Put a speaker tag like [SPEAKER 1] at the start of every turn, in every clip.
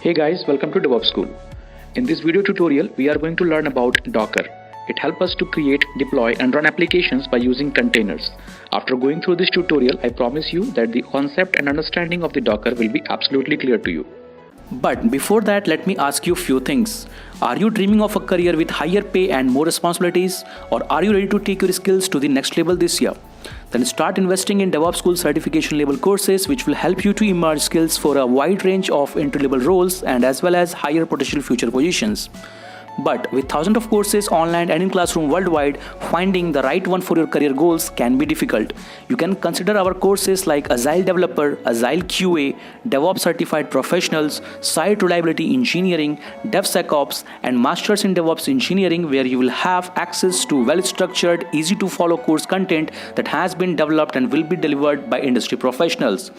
[SPEAKER 1] Hey guys, welcome to DevOps School. In this video tutorial, we are going to learn about Docker. It helps us to create, deploy and run applications by using containers. After going through this tutorial, I promise you that the concept and understanding of the Docker will be absolutely clear to you.
[SPEAKER 2] But before that, let me ask you a few things. Are you dreaming of a career with higher pay and more responsibilities? Or are you ready to take your skills to the next level this year? Then start investing in DevOps School certification level courses which will help you to emerge skills for a wide range of entry-level roles and as well as higher potential future positions. But with thousands of courses online and in classroom worldwide, finding the right one for your career goals can be difficult. You can consider our courses like Agile Developer, Agile QA, DevOps Certified Professionals, Site Reliability Engineering, DevSecOps, and Masters in DevOps Engineering, where you will have access to well-structured, easy-to-follow course content that has been developed and will be delivered by industry professionals.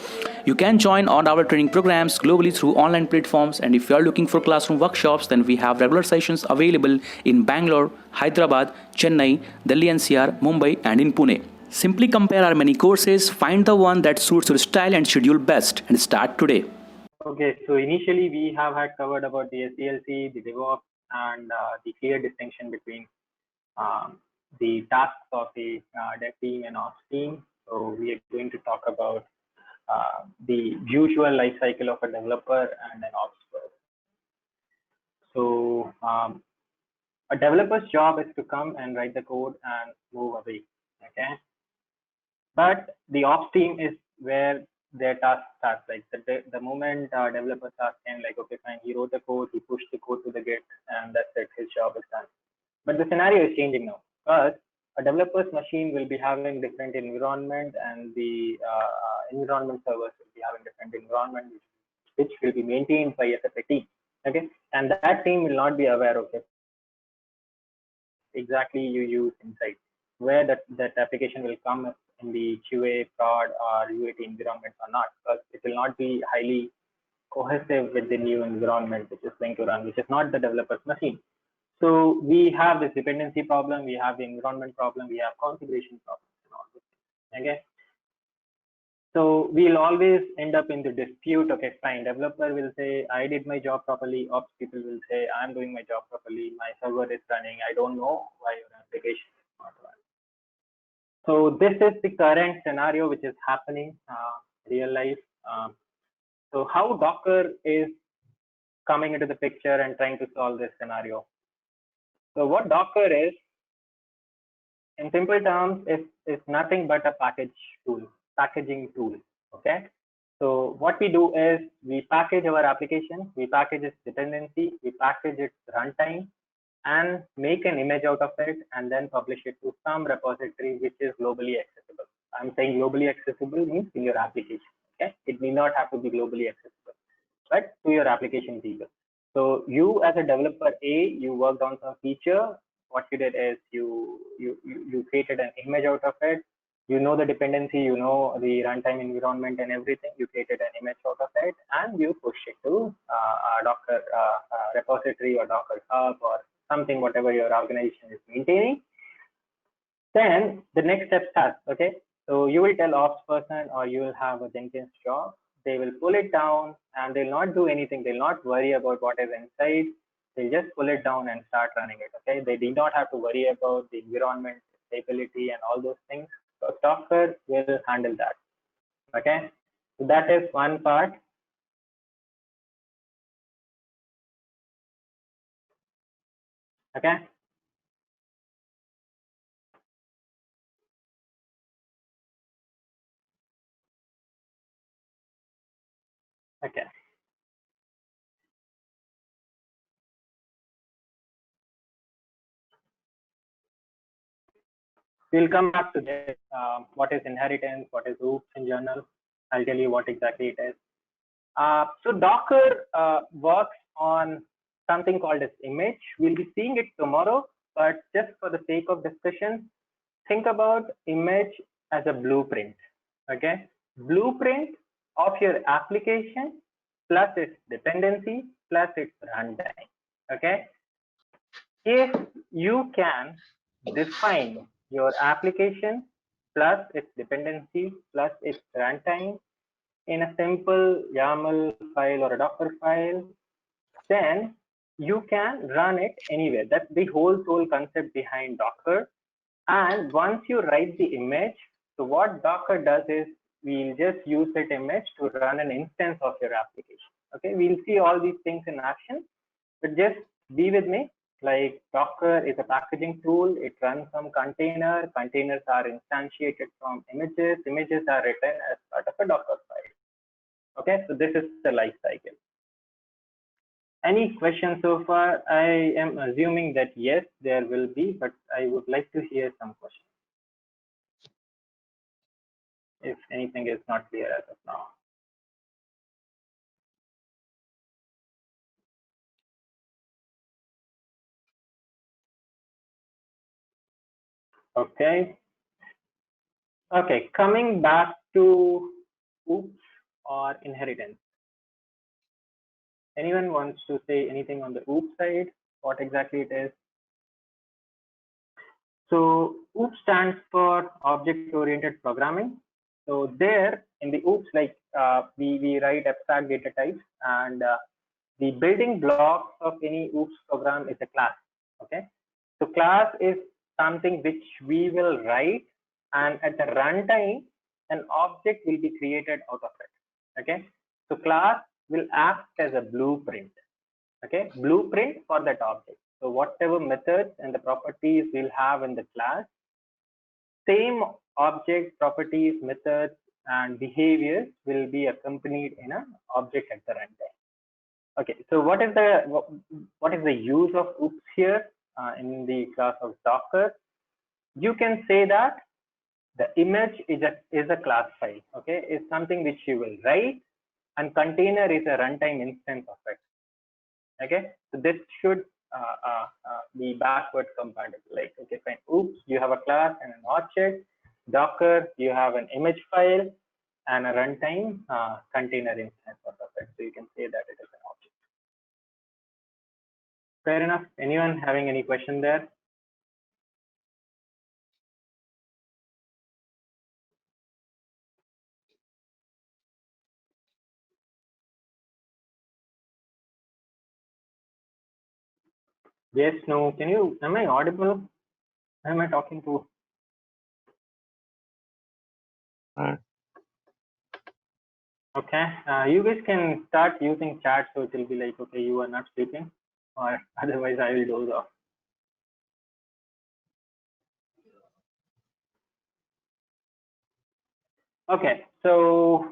[SPEAKER 2] You can join on our training programs globally through online platforms, and if you are looking for classroom workshops, then we have regular sessions available in Bangalore, Hyderabad, Chennai, Delhi NCR, Mumbai and in Pune. Simply compare our many courses, find the one that suits your style and schedule best and start today.
[SPEAKER 3] Okay, so initially we have had covered about the SDLC, the DevOps and the clear distinction between the tasks of the dev team and ops team. So we are going to talk about the usual life cycle of a developer and an ops person. So a developer's job is to come and write the code and move away. Okay, but the ops team is where their task starts. Like the moment developer starts saying like, okay, fine, he wrote the code, he pushed the code to the Git, and that's it, his job is done. But the scenario is changing now, because a developer's machine will be having different environment, and the environment servers will be having different environment, which will be maintained by a separate team. Okay, and that team will not be aware of it exactly you use inside, where that application will come in the QA, prod, or UAT environment or not, because it will not be highly cohesive with the new environment which is going to run, which is not the developer's machine. So we have this dependency problem, we have the environment problem, we have configuration problems and all this. Okay. So we'll always end up in the dispute. Okay, fine. Developer will say, I did my job properly. Ops people will say, I'm doing my job properly. My server is running. I don't know why your application is not running. So this is the current scenario which is happening real life. So how Docker is coming into the picture and trying to solve this scenario. So what Docker is, in simple terms, is nothing but a packaging tool. Okay. So what we do is we package our application, we package its dependency, we package its runtime, and make an image out of it, and then publish it to some repository which is globally accessible. I'm saying globally accessible means in your application. Okay. It may not have to be globally accessible, but to your application people. So you as a developer A, you worked on some feature. What you did is you created an image out of it. You know the dependency, you know the runtime environment and everything. You created an image out of it, and you push it to a Docker repository or Docker Hub or something, whatever your organization is maintaining. Then the next step starts. Okay, so you will tell ops person, or you will have a Jenkins job. They will pull it down and they'll not do anything. They'll not worry about what is inside. They'll just pull it down and start running it. Okay, they do not have to worry about the environment stability and all those things. So Docker will handle that. Okay, so that is one part. Okay. Okay. We'll come back to this. What is inheritance? What is oops in journal? I'll tell you what exactly it is. So Docker works on something called as image. We'll be seeing it tomorrow, but just for the sake of discussion, think about image as a blueprint. Okay, blueprint of your application plus its dependency plus its runtime. Okay, if you can define your application plus its dependency plus its runtime in a simple YAML file or a Docker file, then you can run it anywhere. That's the whole concept behind Docker. And once you write the image, so what Docker does is we'll just use that image to run an instance of your application. Okay, we'll see all these things in action, but just be with me. Like Docker is a packaging tool. It runs some container. Containers are instantiated from images. Images are written as part of a Docker file. Okay, so this is the life cycle. Any questions so far? I am assuming that yes, there will be, but I would like to hear some questions. If anything is not clear as of now. Okay. Okay, coming back to oops or inheritance. Anyone wants to say anything on the OOP side? What exactly it is? So OOP stands for object-oriented programming. So there in the OOPs, like we write abstract data types, and the building blocks of any OOPs program is a class. Okay, so class is something which we will write, and at the runtime, an object will be created out of it. Okay, so class will act as a blueprint. Okay, blueprint for that object. So whatever methods and the properties we'll have in the class, same object properties, methods, and behaviors will be accompanied in an object at the runtime. Okay, so what is the use of OOPs here in the class of Docker? You can say that the image is a class file. Okay, is something which you will write, and container is a runtime instance of it. Okay, so this should be backward compatible. Like, okay, fine. OOPs, you have a class and an object. Docker, you have an image file and a runtime container instance of it. So you can say that it is an object. Fair enough. Anyone having any question there? Yes, no. Am I audible? Who am I talking to? Okay, you guys can start using chat, so it will be like, okay, you are not sleeping, or otherwise I will doze off. Okay, so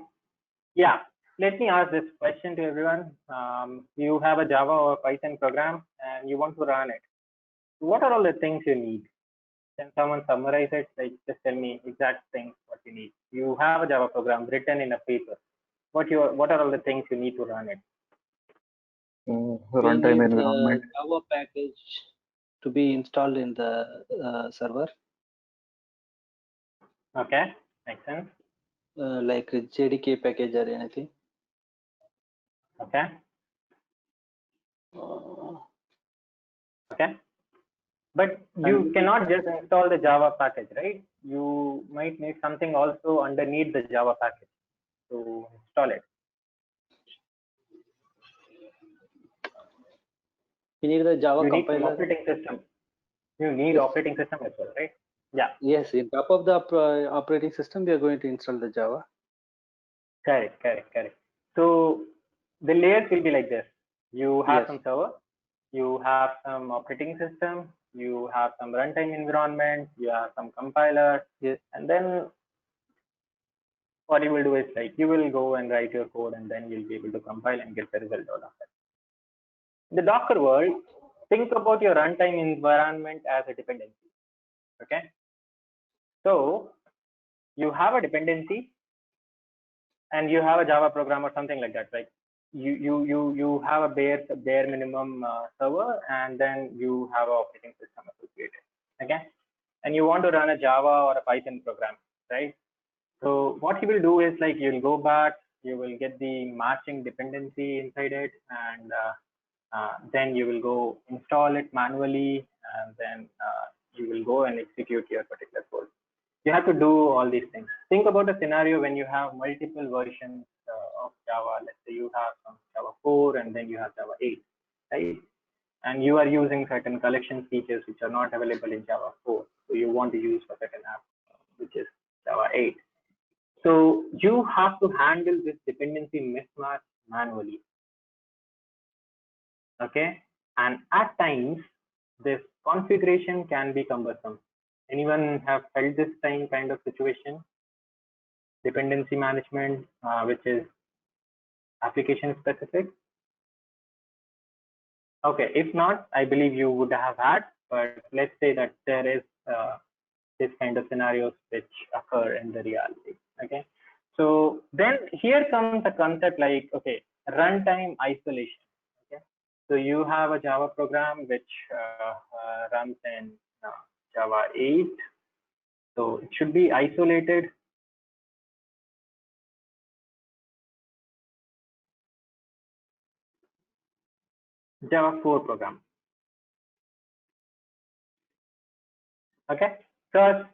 [SPEAKER 3] yeah, let me ask this question to everyone. You have a Java or Python program and you want to run it. What are all the things you need? Can someone summarize it? Like, just tell me exact things what you need. You have a Java program written in a paper. What are all the things you need to run it?
[SPEAKER 4] Runtime environment. Java package to be installed in the server.
[SPEAKER 3] Okay, makes sense.
[SPEAKER 4] Like a JDK package or anything.
[SPEAKER 3] Okay. Okay. But you cannot just install the Java package, right? You might need something also underneath the Java package to install it.
[SPEAKER 4] You need the Java
[SPEAKER 3] you
[SPEAKER 4] compiler.
[SPEAKER 3] Need operating system. You need operating system as well, right? Yeah.
[SPEAKER 4] Yes, in top of the operating system, we are going to install the Java.
[SPEAKER 3] Correct. So the layers will be like this. You have some server, you have some operating system, you have some runtime environment, you have some compiler, and then what you will do is like you will go and write your code, and then you'll be able to compile and get the result out of it. In the Docker world, think about your runtime environment as a dependency. Okay, so you have a dependency and you have a Java program or something like that. Like you have a bare minimum server, and then you have an operating system associated. Okay, and you want to run a Java or a Python program, right? So what you will do is like you'll go back, you will get the matching dependency inside it, and then you will go install it manually, and then you will go and execute your particular code. You have to do all these things. Think about a scenario when you have multiple versions of Java. Let's say you have some Java 4 and then you have Java 8. right? And you are using certain collection features which are not available in Java 4. So you want to use for certain app, which is Java 8. So you have to handle this dependency mismatch manually. Okay. And at times, this configuration can be cumbersome. Anyone have felt this kind of situation? Dependency management, which is application specific? Okay, if not, I believe you would have had, but let's say that there is this kind of scenarios which occur in the reality. Okay, so then here comes a concept like, okay, runtime isolation. Okay, so you have a Java program which runs in Java 8, so it should be isolated. Java 4 program. Okay, so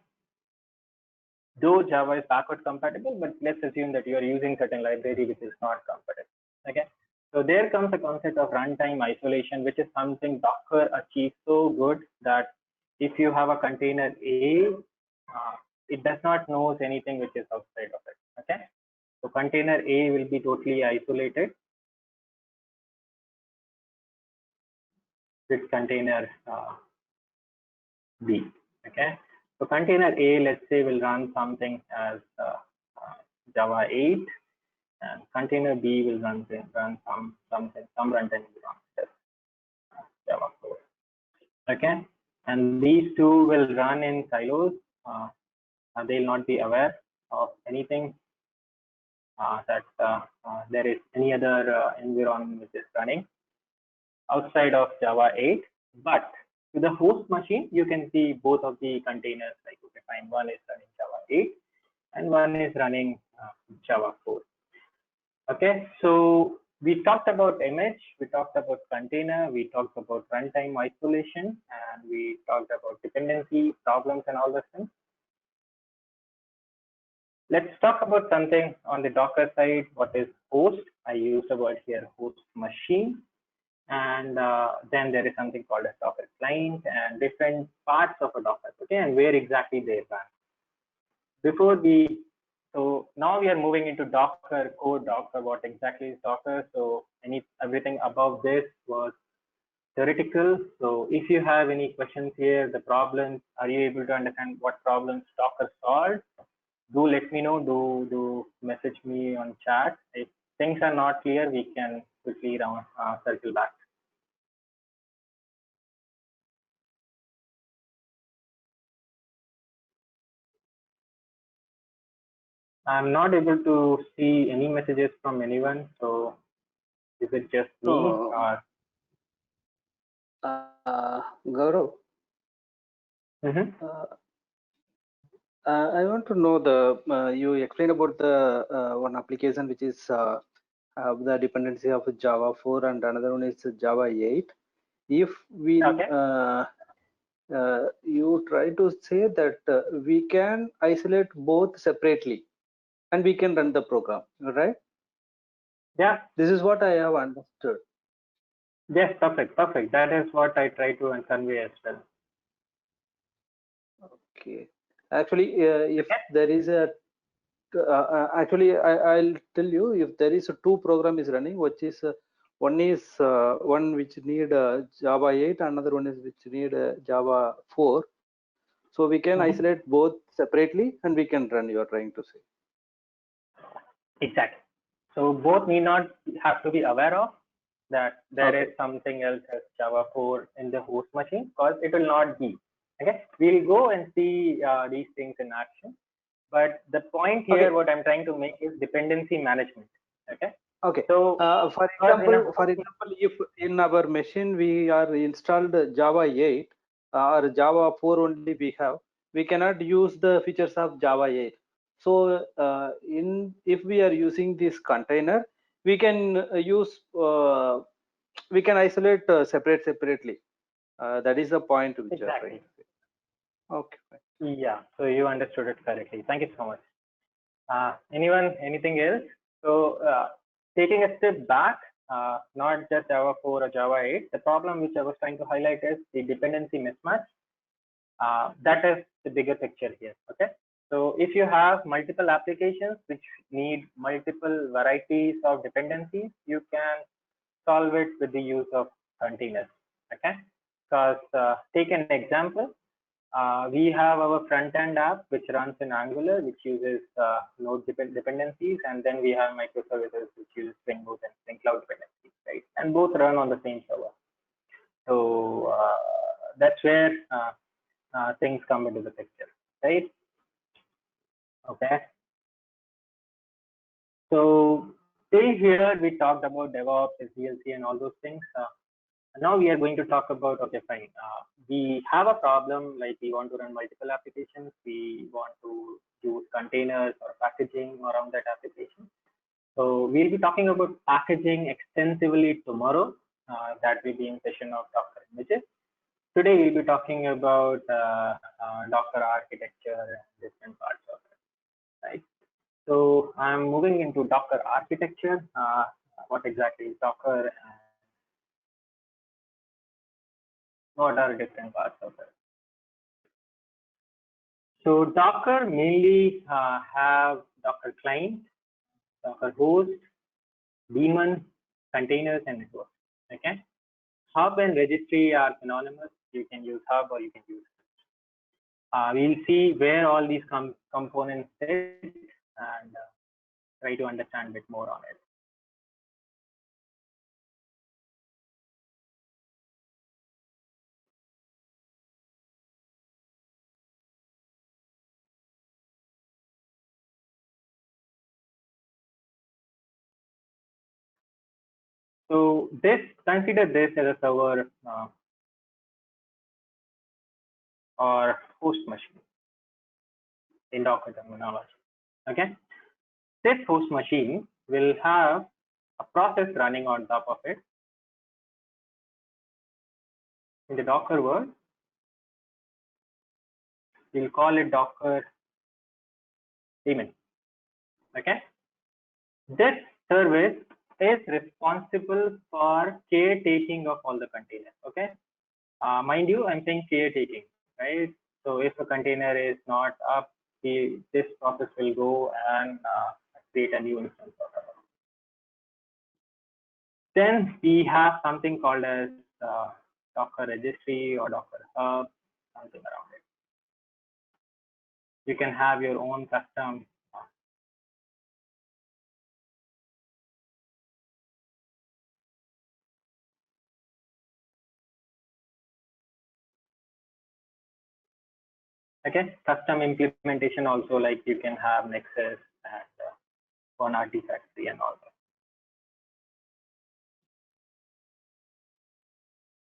[SPEAKER 3] though Java is backward compatible, but let's assume that you are using certain library which is not compatible. Okay, so there comes a concept of runtime isolation, which is something Docker achieves so good that if you have a container A, it does not know anything which is outside of it. Okay, so container A will be totally isolated with container B. Okay, so container A, let's say, will run something as Java 8, and container B will run some runtime environment, Java 4. Okay, and these two will run in silos. They'll not be aware of anything that there is any other environment which is running outside of Java 8. But to the host machine, you can see both of the containers. Like, okay, fine, one is running Java 8 and one is running Java 4. Okay, so we talked about image, we talked about container, we talked about runtime isolation, and we talked about dependency problems and all those things. Let's talk about something on the Docker side. What is host? I use the word here, host machine. And then there is something called a Docker client and different parts of a Docker, okay, and where exactly they run. So now we are moving into Docker code. Docker, what exactly is Docker? So everything above this was theoretical. So if you have any questions here, the problems, are you able to understand what problems Docker solved? Do let me know. Do message me on chat. If things are not clear, we can quickly circle back. I'm not able to see any messages from anyone. So is it just me or?
[SPEAKER 4] Gaurav, I want to know you explained about the one application which is the dependency of Java 4 and another one is Java 8. If we you try to say that we can isolate both separately and we can run the program, right?
[SPEAKER 3] Yeah.
[SPEAKER 4] This is what I have understood.
[SPEAKER 3] Yes, perfect. That is what I try to convey as well.
[SPEAKER 4] Okay. Actually, if there is a I'll tell you, if there is a two program is running, which is one which need Java 8, another one is which need Java 4. So we can isolate both separately and we can run, you are trying to say.
[SPEAKER 3] Exactly. So both need not have to be aware of that there is something else as Java 4 in the host machine, because it will not be. Okay, we'll go and see these things in action. But the point here, what I'm trying to make is dependency management.
[SPEAKER 4] Okay. So for example, if in our machine we are installed Java 8 or Java 4 only we cannot use the features of Java 8. So if we are using this container, we can we can isolate separately. That is the point which you are trying to say. Okay.
[SPEAKER 3] Yeah. So you understood it correctly. Thank you so much. Anyone, anything else? So taking a step back, not just Java 4 or Java 8. The problem which I was trying to highlight is the dependency mismatch. That is the bigger picture here. Okay. So if you have multiple applications which need multiple varieties of dependencies, you can solve it with the use of containers. Okay. Because take an example. We have our front-end app which runs in Angular, which uses Node dependencies, and then we have microservices which use Spring Boot and Spring Cloud dependencies, right? And both run on the same server. So that's where things come into the picture, right? Okay. So till here we talked about DevOps, SDLC, and all those things. Now we are going to talk about, okay, fine. We have a problem, like we want to run multiple applications. We want to use containers or packaging around that application. So we'll be talking about packaging extensively tomorrow. That will be in session of Docker images. Today we'll be talking about Docker architecture and different parts of it, right? So I'm moving into Docker architecture. What exactly is Docker? And what are different parts of it? So Docker mainly have Docker client, Docker host, daemon, containers, and network. Okay. Hub and registry are synonymous. You can use hub or you can use. We'll see where all these components sit and try to understand a bit more on it. So consider this as a server or host machine in Docker terminology. Okay, this host machine will have a process running on top of it. In the Docker world, we'll call it Docker daemon. Okay, this service is responsible for caretaking of all the containers. Okay, mind you, I'm saying caretaking, right? So if a container is not up, this process will go and create a new instance of it. Then we have something called as Docker registry or Docker hub, something around it. You can have your own custom okay, custom implementation also, like you can have Nexus and one Artifactory and all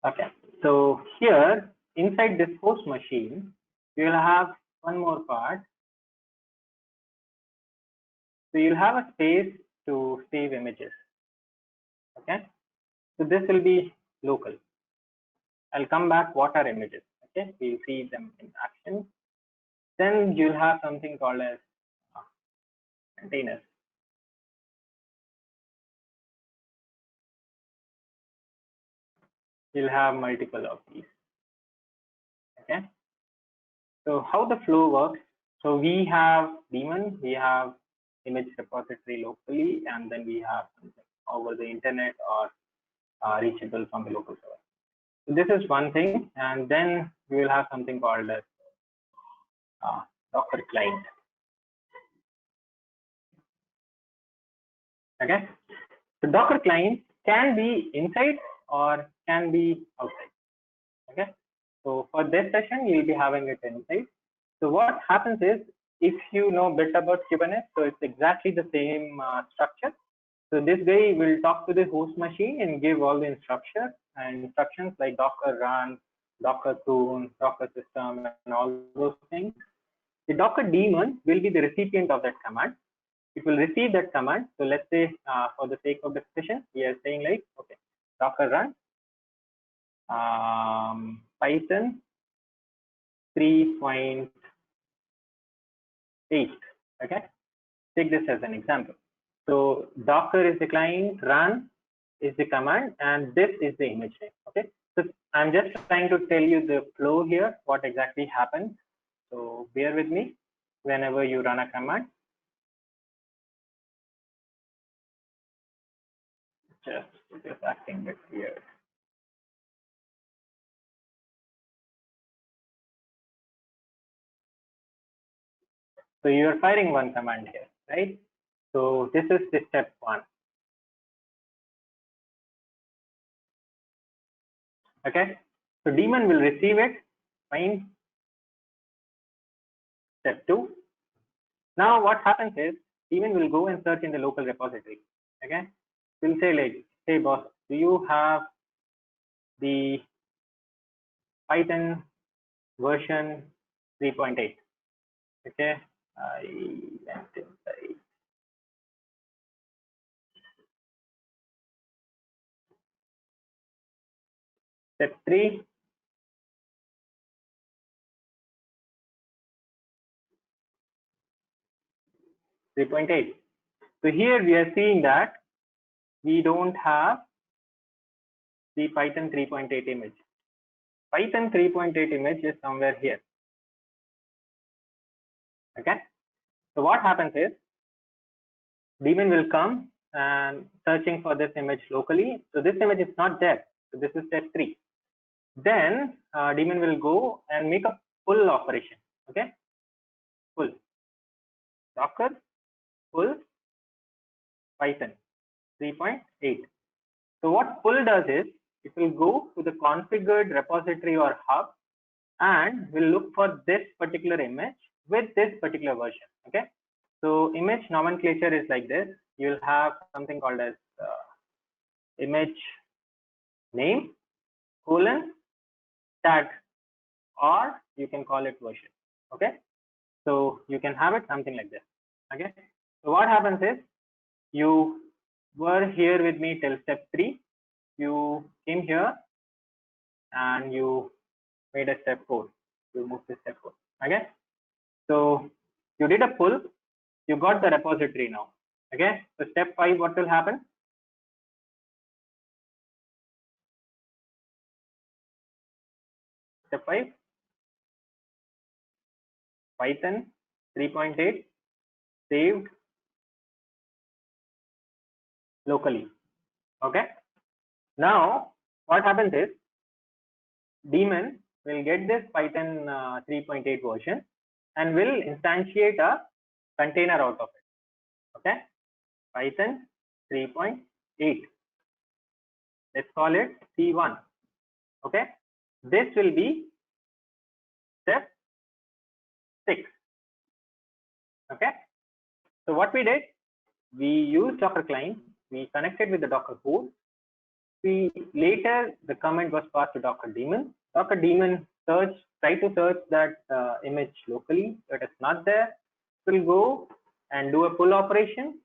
[SPEAKER 3] that. Okay, so here inside this host machine, you will have one more part. So you'll have a space to save images. Okay, so this will be local. I'll come back. What are images? Okay, we'll see them in action. Then you'll have something called as containers. You'll have multiple of these. Okay, so how the flow works? So we have daemon, we have image repository locally, and then we have something over the internet or reachable from the local server. So this is one thing, and then we will have something called as Docker client. Okay, so Docker client can be inside or can be outside. Okay, so for this session, you'll be having it inside. So what happens is, if you know a bit about Kubernetes, so it's exactly the same structure. So this guy will talk to the host machine and give all the instructions like Docker run, Docker prune, Docker system, and all those things. The Docker daemon will be the recipient of that command. It will receive that command. So let's say, for the sake of discussion, we are saying like, okay, Docker run Python 3.8. Okay, take this as an example. So Docker is the client, run is the command and this is the image name. Okay, so I'm just trying to tell you the flow here, what exactly happens. So bear with me whenever you run a command. Just acting a bit weird. So you are firing one command here, right? So this is the step one. Okay, so daemon will receive it, fine. Step two. Now what happens is daemon will go and search in the local repository. Okay, we'll say like, hey boss, do you have the Python version 3.8? Okay, I went inside. Step three. So here we are seeing that we don't have the Python 3.8 image. Python 3.8 image is somewhere here. Okay, so what happens is daemon will come and searching for this image locally. So this image is not there. So this is step three. Then daemon will go and make a pull operation. Okay, pull docker pull Python 3.8. So what pull does is it will go to the configured repository or hub and will look for this particular image with this particular version. Okay, so image nomenclature is like this. You'll have something called as image name colon tag, or you can call it version. Okay, so you can have it something like this. Okay, so what happens is you were here with me till step three. You came here and you made a step four. You moved to step four. Okay, so you did a pull. You got the repository now. Okay, so step five, what will happen? Step five, Python 3.8 saved locally. Okay, now what happens is daemon will get this Python 3.8 version and will instantiate a container out of it. Okay, Python 3.8. Let's call it C1. Okay, this will be step 6. Okay, so what we did, we used Docker client, we connected with the Docker code. We later the command was passed to Docker daemon. Docker daemon try to search that image locally. It is not there. We'll go and do a pull operation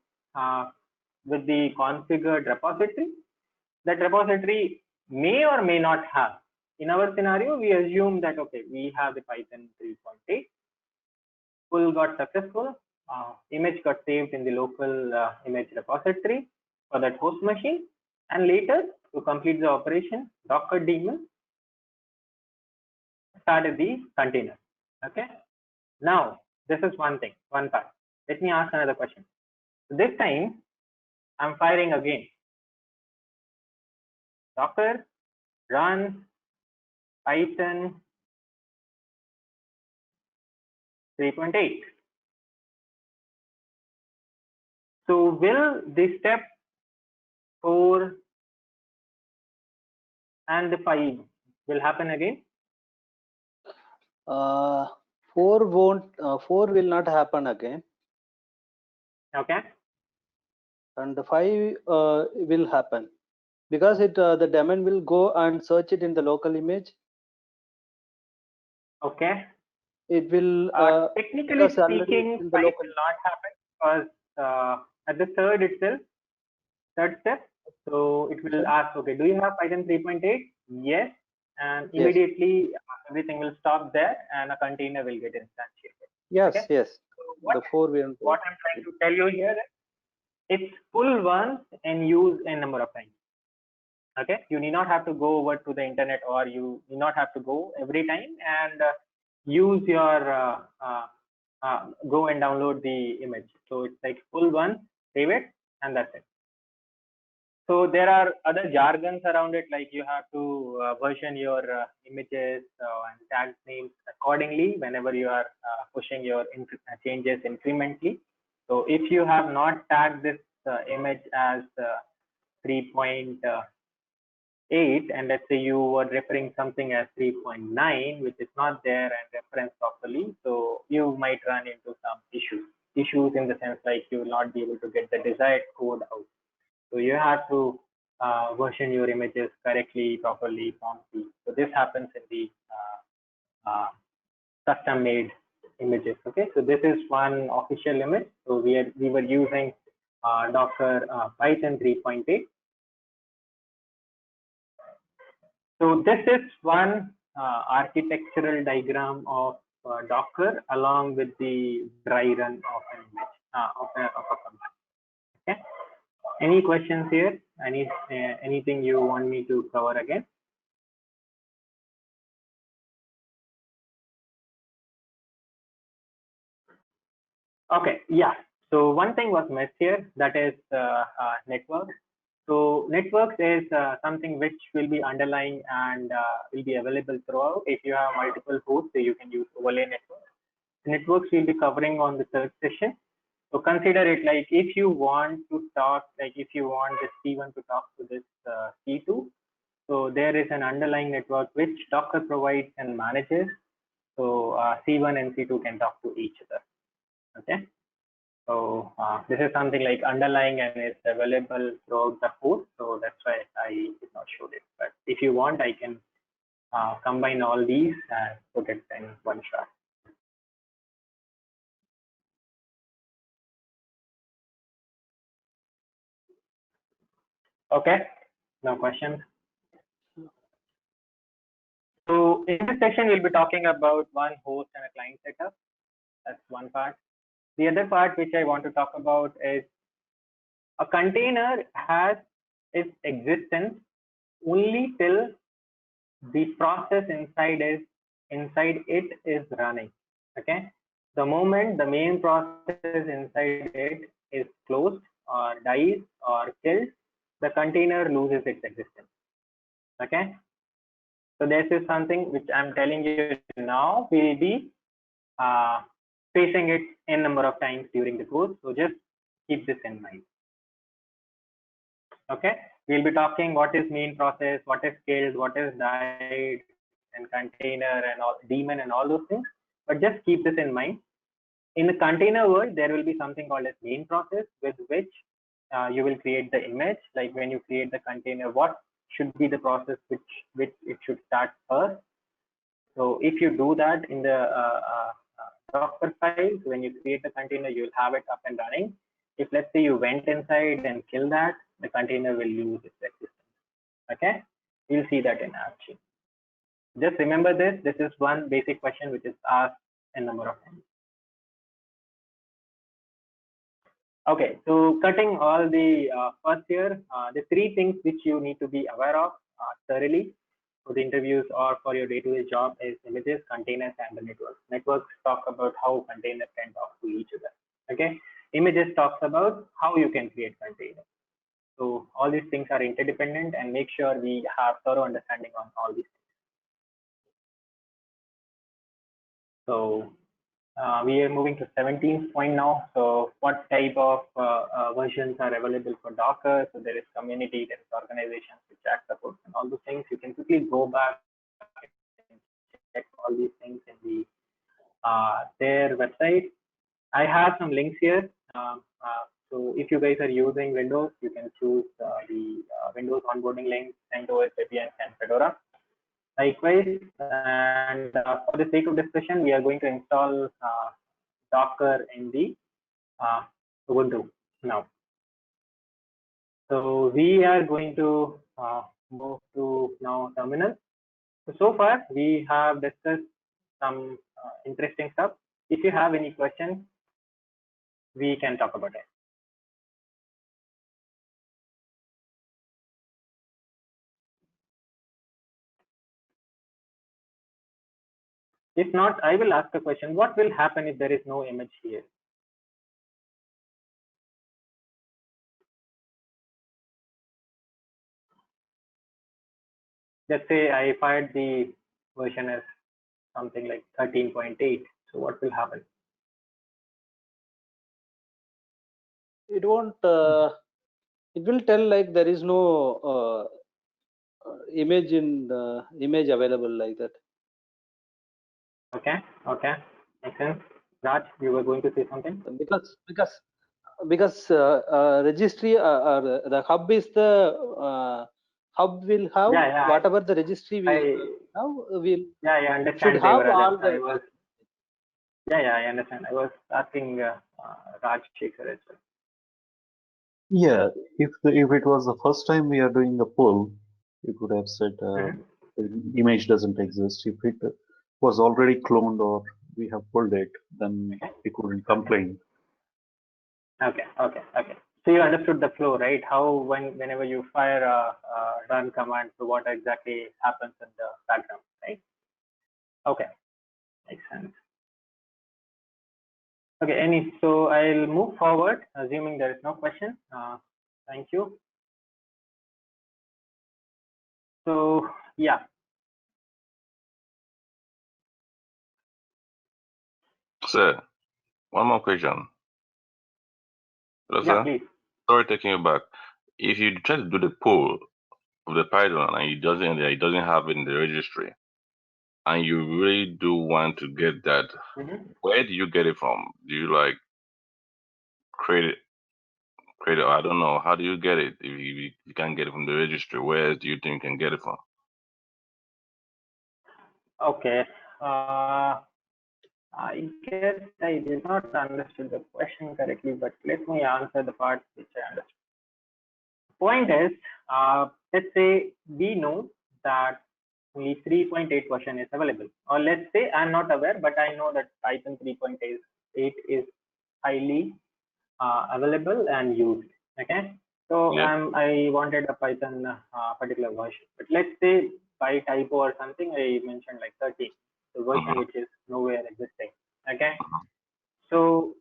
[SPEAKER 3] with the configured repository. That repository may or may not have. In our scenario, we assume that okay, we have the Python 3.8. Pull got successful. Image got saved in the local image repository for that host machine, and later to complete the operation, Docker daemon started the container. Okay, now this is one part. Let me ask another question. So this time I'm firing again. Docker run Python 3.8. So will the step 4 and the 5 will happen again?
[SPEAKER 4] 4 will not happen again.
[SPEAKER 3] Okay.
[SPEAKER 4] And the 5 will happen because the daemon will go and search it in the local image.
[SPEAKER 3] Okay.
[SPEAKER 4] It will
[SPEAKER 3] technically speaking, 5 will not happen because at the third step, so it will ask, okay, do you have Python 3.8? Yes, and immediately everything will stop there and a container will get instantiated.
[SPEAKER 4] Yes,
[SPEAKER 3] okay?
[SPEAKER 4] yes.
[SPEAKER 3] So
[SPEAKER 4] what
[SPEAKER 3] I'm trying to tell you here is it's pull once and use a number of times. Okay, you need not have to go over to the internet, or you need not have to go every time and use your go and download the image. So it's like pull one, save it, and that's it. So there are other jargons around it, like you have to version your images and tag names accordingly whenever you are pushing your changes incrementally. So if you have not tagged this image as 3.8, and let's say you were referring something as 3.9, which is not there and referenced properly, so you might run into some issues in the sense like you will not be able to get the desired code out. So you have to version your images correctly, properly, promptly. So this happens in the custom made images. Okay, so this is one official image. So we were using Docker Python 3.8. So this is one architectural diagram of Docker along with the dry run of an image of a command. Okay. Any questions here? Anything you want me to cover again? Okay, yeah. So one thing was missed here, that is networks. So networks is something which will be underlying and will be available throughout. If you have multiple hosts, so you can use overlay networks. Networks will be covering on the third session. So consider it like if you want to talk, like if you want this C1 to talk to this C2, so there is an underlying network which Docker provides and manages. So C1 and C2 can talk to each other. Okay. So this is something like underlying and it's available throughout the code. So that's why I did not show it. But if you want, I can combine all these and put it in one shot. Okay, no questions. So in this section, we'll be talking about one host and a client setup. That's one part. The other part which I want to talk about is a container has its existence only till the process inside it is running. Okay. The moment the main process inside it is closed or dies or killed, the container loses its existence. Okay. So this is something which I'm telling you now. We'll be facing it n number of times during the course. So just keep this in mind. Okay. We'll be talking what is main process, what is killed, what is died, and container and all, daemon and all those things. But just keep this in mind. In the container world, there will be something called as main process, with which you will create the image. Like when you create the container, what should be the process which it should start first. So if you do that in the Docker files, when you create the container, you'll have it up and running. If let's say you went inside and killed that, the container will lose its existence. Okay, we'll see that in action. Just remember this. This is one basic question which is asked a number of times. Okay, so cutting all the first here, the three things which you need to be aware of thoroughly for the interviews or for your day-to-day job is images, containers, and the networks. Networks talk about how containers can talk to each other. Okay, images talks about how you can create containers. So all these things are interdependent, and make sure we have thorough understanding on all these things. So we are moving to 17th point now. So what type of versions are available for Docker? So there is community, there is organizations which act supports and all those things. You can quickly go back and check all these things in the their website. I have some links here. So if you guys are using Windows, you can choose the Windows onboarding link, CentOS, Debian, and Fedora. Likewise, and for the sake of discussion, we are going to install Docker in the Ubuntu now. So we are going to move to now terminal. So far, we have discussed some interesting stuff. If you have any questions, we can talk about it. If not, I will ask a question. What will happen if there is no image here? Let's say I fired the version as something like 13.8. So what will happen?
[SPEAKER 4] It won't. It will tell like there is no image available like that.
[SPEAKER 3] Okay. Okay. Makes sense. Raj, you were going to say something?
[SPEAKER 4] Because registry or the hub is the hub will have whatever the registry we have will.
[SPEAKER 3] Yeah, I understand.
[SPEAKER 4] Should have all the.
[SPEAKER 3] Yeah, I understand. I was asking Raj Shekhar as well.
[SPEAKER 5] Yeah, if it was the first time we are doing the poll, it would have said the image doesn't exist. If it was already cloned or we have pulled it, then we couldn't complain.
[SPEAKER 3] Okay. So you understood the flow, right? How whenever you fire a run command, so what exactly happens in the background, right? Okay, makes sense. Okay, so I'll move forward, assuming there is no question. Thank you. So yeah.
[SPEAKER 6] Sir, one more question. Hello,
[SPEAKER 3] yeah,
[SPEAKER 6] sir.
[SPEAKER 3] Please.
[SPEAKER 6] Sorry, taking you back. If you try to do the poll of the Python and it doesn't have it in the registry, and you really do want to get that, where do you get it from? Do you like create it? I don't know. How do you get it? If you can't get it from the registry, where do you think you can get it from?
[SPEAKER 3] Okay. I guess I did not understand the question correctly, but let me answer the part which I understood. Point is, let's say we know that only 3.8 version is available, or let's say I'm not aware, but I know that Python 3.8 is highly available and used. Okay, so I wanted a Python particular version, but let's say by typo or something I mentioned like 13, the version which is nowhere existing. Okay, so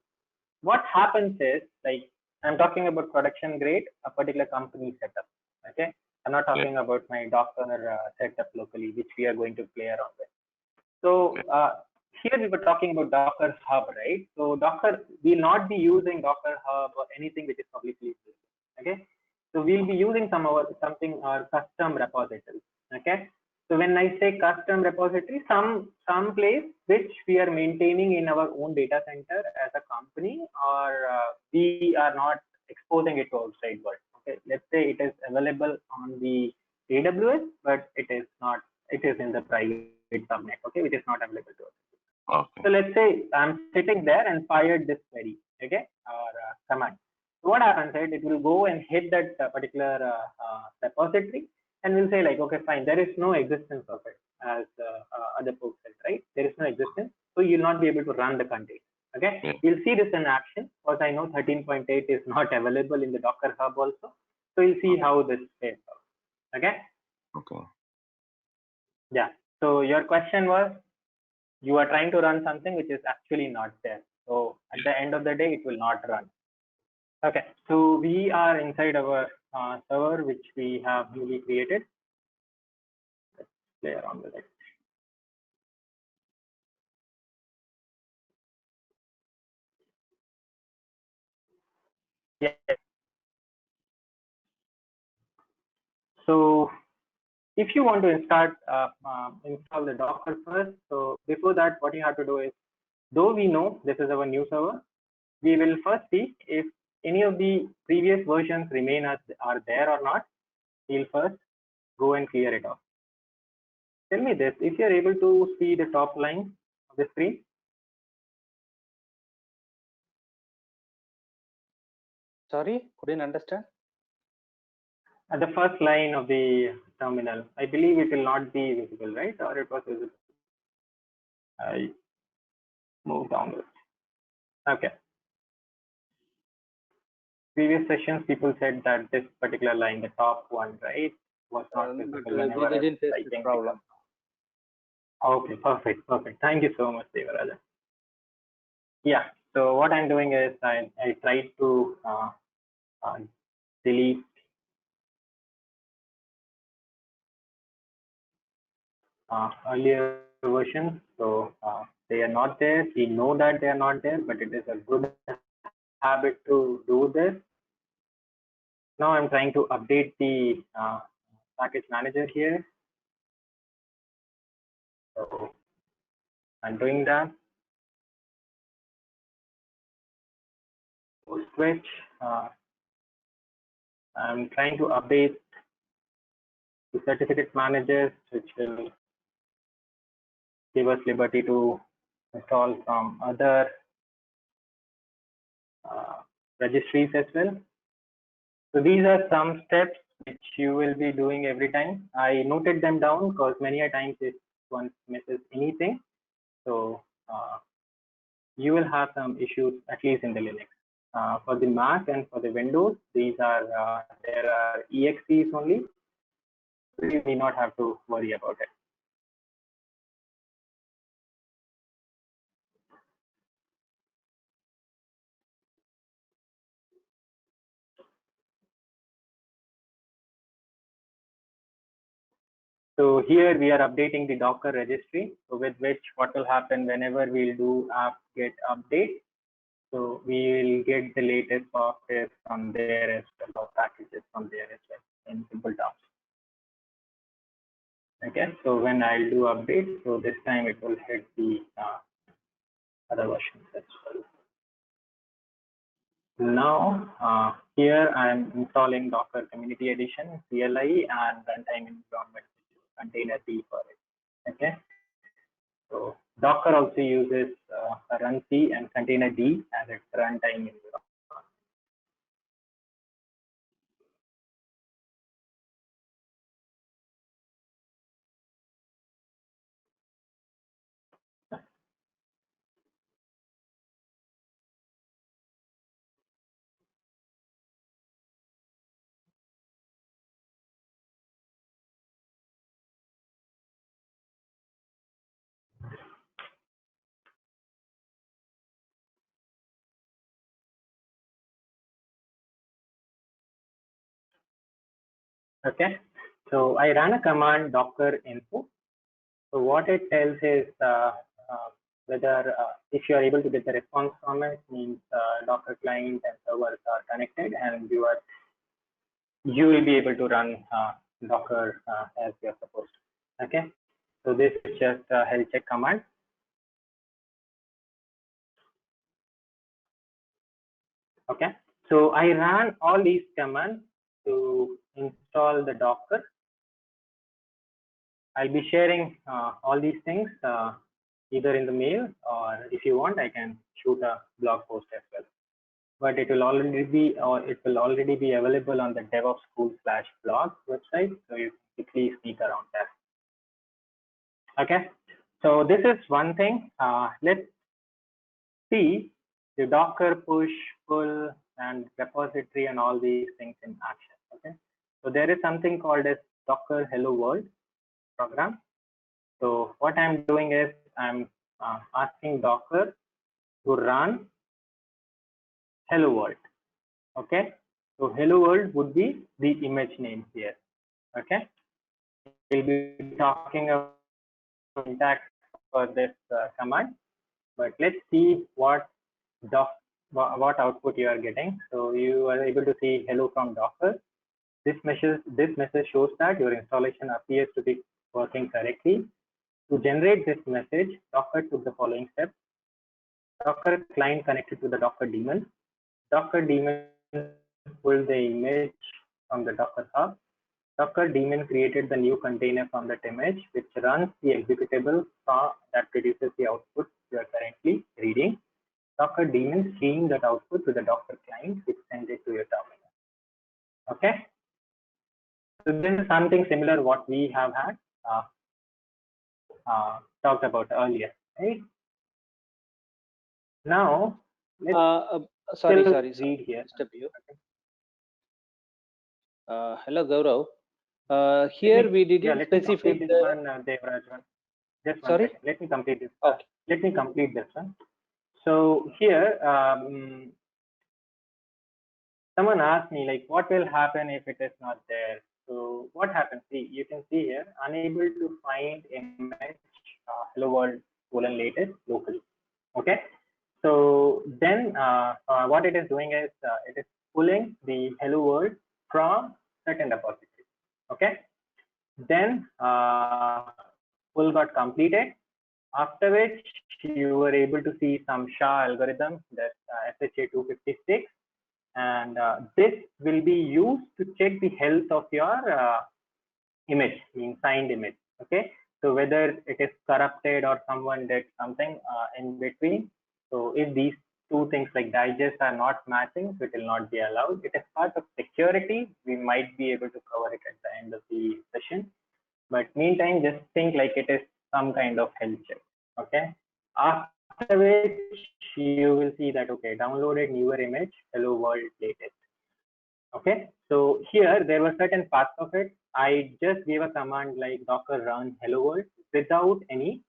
[SPEAKER 3] what happens is, like, I'm talking about production grade, a particular company setup. Okay, I'm not talking about my Docker setup locally, which we are going to play around with. So here we were talking about Docker Hub, right? So Docker will not be using Docker Hub or anything which is publicly available. Okay, so we'll be using something custom repository. Okay, so when I say custom repository, some place which we are maintaining in our own data center as a company, or we are not exposing it to outside world. Okay, let's say it is available on the AWS, but it is not. It is in the private subnet. Okay, which is not available to us. Okay. So let's say I'm sitting there and fired this query. Okay, or command. So what happens is it will go and hit that particular repository, and we'll say like, okay, fine, there is no existence of it, as other folks said, right? There is no existence, so you'll not be able to run the container. Okay, you'll see this in action, because I know 13.8 is not available in the Docker Hub also. So you'll see how this plays out. Okay.
[SPEAKER 6] Okay.
[SPEAKER 3] Yeah. So your question was, you are trying to run something which is actually not there. So at the end of the day, it will not run. Okay, so we are inside our server, which we have newly created. Let's play around with it. Yeah. So if you want to install the Docker first, so before that, what you have to do is, though we know this is our new server, we will first see if any of the previous versions are there or not. We'll first go and clear it off. Tell me this, if you're able to see the top line of the screen.
[SPEAKER 4] Sorry, couldn't understand.
[SPEAKER 3] At the first line of the terminal, I believe it will not be visible, right? Or it was visible. I move downwards. Okay. Previous sessions, people said that this particular line, the top one, right, was not visible.
[SPEAKER 4] We didn't face this problem.
[SPEAKER 3] Okay, perfect. Thank you so much, Devaraja. Yeah, so what I'm doing is I try to delete earlier versions. So they are not there. We know that they are not there, but it is a good habit to do this. Now I'm trying to update the package manager here. So I'm doing that. Switch. I'm trying to update the certificate managers, which will give us liberty to install some other registries as well. So these are some steps which you will be doing every time. I noted them down because many a times if one misses anything, so you will have some issues at least in the Linux. For the Mac and for the Windows, these are there are exes only. So you may not have to worry about it. So here we are updating the Docker registry, so with which what will happen whenever we'll do apt-get update. So we will get the latest software from there as well, or packages from there as well in simple terms. Okay, so when I'll do update, so this time it will hit the other versions as well. Now here I'm installing Docker Community Edition, CLI, and runtime environment container-D for it. Okay, so Docker also uses runc and container-D as its runtime environment. Okay, so I ran a command docker info. So what it tells is whether if you are able to get the response from it, means Docker client and servers are connected, and you will be able to run Docker as you're supposed to. Okay, so this is just a health check command. Okay, so I ran all these commands to install the Docker. I'll be sharing all these things either in the mail, or if you want, I can shoot a blog post as well. But it will already be available on the DevOps School/blog website, so you can quickly sneak around there. Okay, so this is one thing. Let's see the Docker push, pull, and repository and all these things in action. Okay, so there is something called as Docker Hello World program. So what I'm doing is I'm asking Docker to run Hello World. Okay, so Hello World would be the image name here. Okay, we'll be talking about syntax for this command, but let's see what output you are getting. So you are able to see hello from Docker. This message shows that your installation appears to be working correctly. To generate this message, Docker took the following steps. Docker client connected to the Docker daemon. Docker daemon pulled the image from the Docker hub. Docker daemon created the new container from that image, which runs the executable that produces the output you are currently reading. Docker daemon stream that output to the Docker client, which sends it to your terminal. Okay, so this is something similar what we have had talked about earlier, right? Now,
[SPEAKER 4] sorry,
[SPEAKER 3] read here.
[SPEAKER 4] Hello, Gaurav. Here we didn't specify
[SPEAKER 3] this one, Devraj one. just one
[SPEAKER 4] Sorry?
[SPEAKER 3] second. Let me complete this.
[SPEAKER 4] Okay.
[SPEAKER 3] Let me complete this one. So here, someone asked me like, what will happen if it is not there? So what happens? See, you can see here, unable to find image hello world latest locally. Okay. So then what it is doing is it is pulling the hello world from certain repository. Okay. Then pull got completed, after which you were able to see some SHA algorithm, that's SHA-256, and this will be used to check the health of your image, mean signed image. Okay, so whether it is corrupted or someone did something in between. So if these two things like digest are not matching, so it will not be allowed. It is part of security. We might be able to cover it at the end of the session. But meantime, just think like it is some kind of health check. Okay. After which you will see that, okay, downloaded newer image, hello world latest. Okay. So here there were certain parts of it. I just gave a command like docker run hello world without any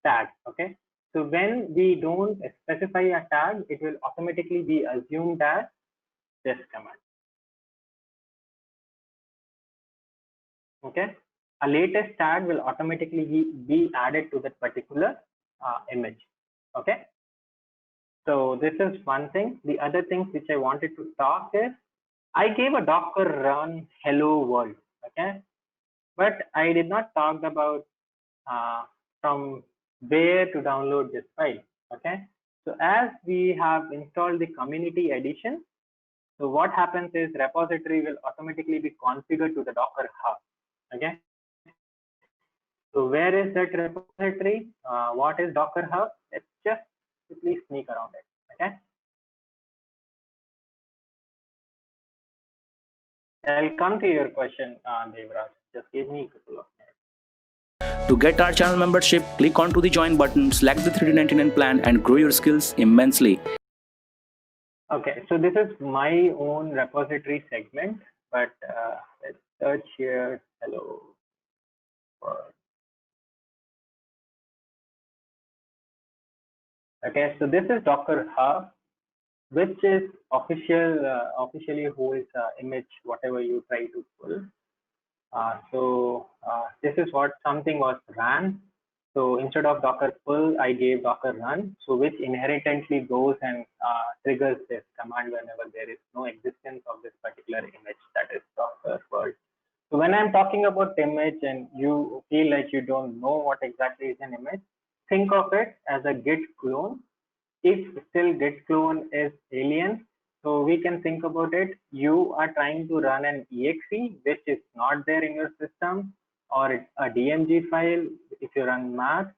[SPEAKER 3] tag. Okay. So when we don't specify a tag, it will automatically be assumed as this command. Okay. A latest tag will automatically be added to that particular image. Okay. So this is one thing. The other things which I wanted to talk is, I gave a docker run hello world. Okay. But I did not talk about from where to download this file. Okay. So as we have installed the community edition, so what happens is repository will automatically be configured to the Docker Hub. Okay. So where is that repository? What is Docker Hub? Let's just quickly sneak around it. Okay. I'll come to your question, Devraj. Just give me a couple of minutes.
[SPEAKER 2] To get our channel membership, click onto the join button, select the 3D99 plan and grow your skills immensely.
[SPEAKER 3] Okay, so this is my own repository segment, but let's search here. Hello. Okay, so this is Docker Hub, which is officially holds image whatever you try to pull. This is what something was ran. So instead of Docker pull, I gave Docker run, so which inherently goes and triggers this command whenever there is no existence of this particular image, that is Docker world. So when I'm talking about image and you feel like you don't know what exactly is an image, think of it as a git clone. If still git clone is alien, so we can think about it. You are trying to run an exe which is not there in your system, or a DMG file. If you run math,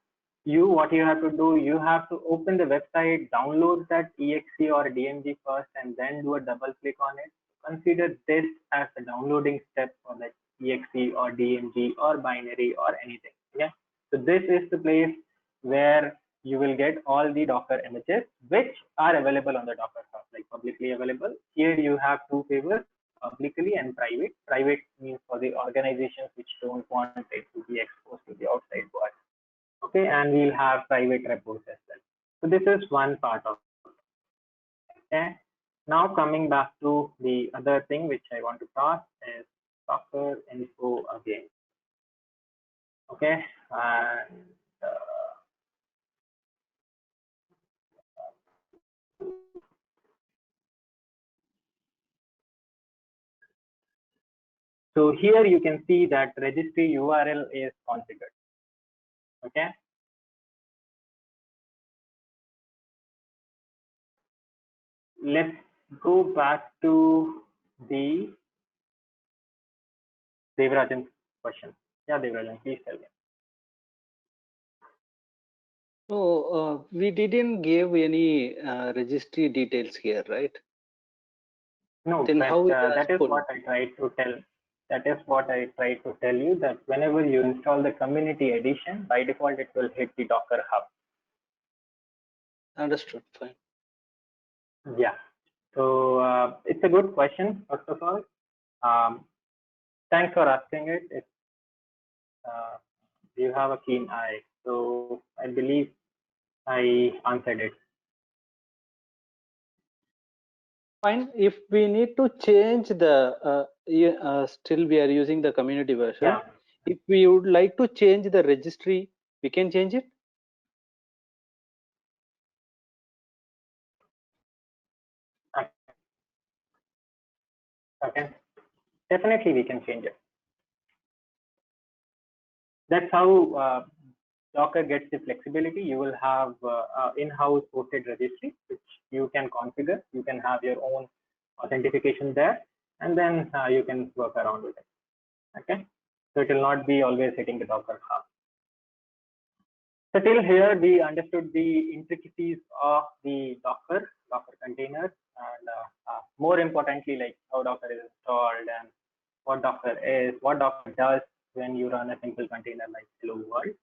[SPEAKER 3] what you have to do, you have to open the website, download that exe or DMG first, and then do a double click on it. Consider this as a downloading step for that exe or DMG or binary or anything. Yeah. So this is the place where you will get all the Docker images which are available on the Docker Hub, like publicly available. Here you have two favors, publicly and private. Private means for the organizations which don't want it to be exposed to the outside world. Okay, and we'll have private repos as well. So this is one part of it. Okay. Now coming back to the other thing which I want to talk is Docker info again. Okay, and so here you can see that registry URL is configured. Okay. Let's go back to the Devarajan's question. Yeah, Devarajan, please tell me.
[SPEAKER 4] So we didn't give any registry details here, right?
[SPEAKER 3] No,
[SPEAKER 4] then how
[SPEAKER 3] that is what I tried to tell. That is what I tried to tell you, that whenever you install the community edition, by default it will hit the Docker Hub.
[SPEAKER 4] Understood. Fine.
[SPEAKER 3] Yeah. So it's a good question. First of all, thanks for asking it. You have a keen eye So I believe I answered it.
[SPEAKER 4] Fine. If we need to change the, still we are using the community version.
[SPEAKER 3] Yeah.
[SPEAKER 4] If we would like to change the registry, we can change it.
[SPEAKER 3] Okay. Definitely we can change it. That's how Docker gets the flexibility. You will have in-house hosted registry, which you can configure. You can have your own authentication there, and then you can work around with it. Okay. So it will not be always hitting the Docker hub. So till here, we understood the intricacies of the Docker containers, and more importantly, like how Docker is installed and what Docker is, what Docker does when you run a simple container like Hello World.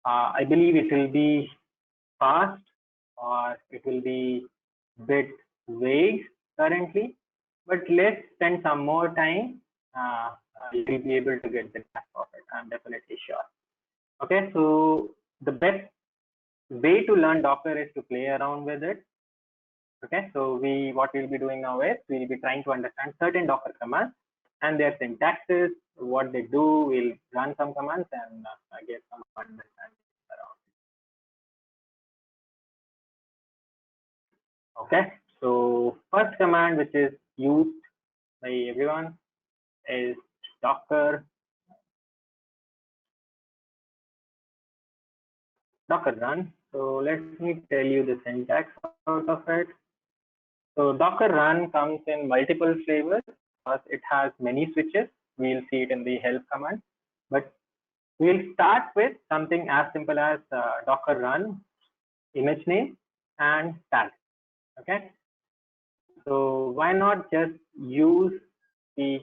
[SPEAKER 3] I believe it will be fast, or it will be bit vague currently, but let's spend some more time. You will be able to get the grasp of it. I'm definitely sure. Okay, so the best way to learn Docker is to play around with it. Okay, so what we'll be doing now is we'll be trying to understand certain Docker commands and their syntaxes, what they do. We'll run some commands and get some understanding around. Okay, so first command which is used by everyone is Docker run. So let me tell you the syntax out of it. So Docker run comes in multiple flavors because it has many switches. We'll see it in the help command, but we'll start with something as simple as Docker run, image name, and tag. Okay. So why not just use the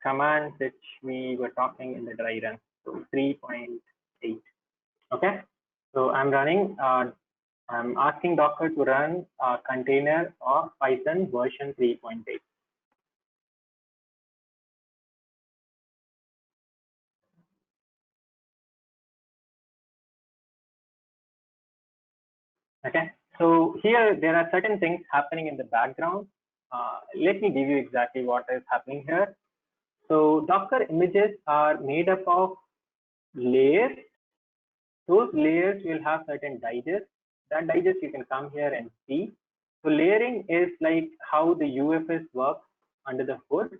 [SPEAKER 3] commands which we were talking in the dry run? So 3.8. Okay. So I'm running. I'm asking Docker to run a container of Python version 3.8. Okay, so here there are certain things happening in the background. Let me give you exactly what is happening here. So Docker images are made up of layers. Those layers will have certain digests. That digest you can come here and see. So layering is like how the UFS works under the hood.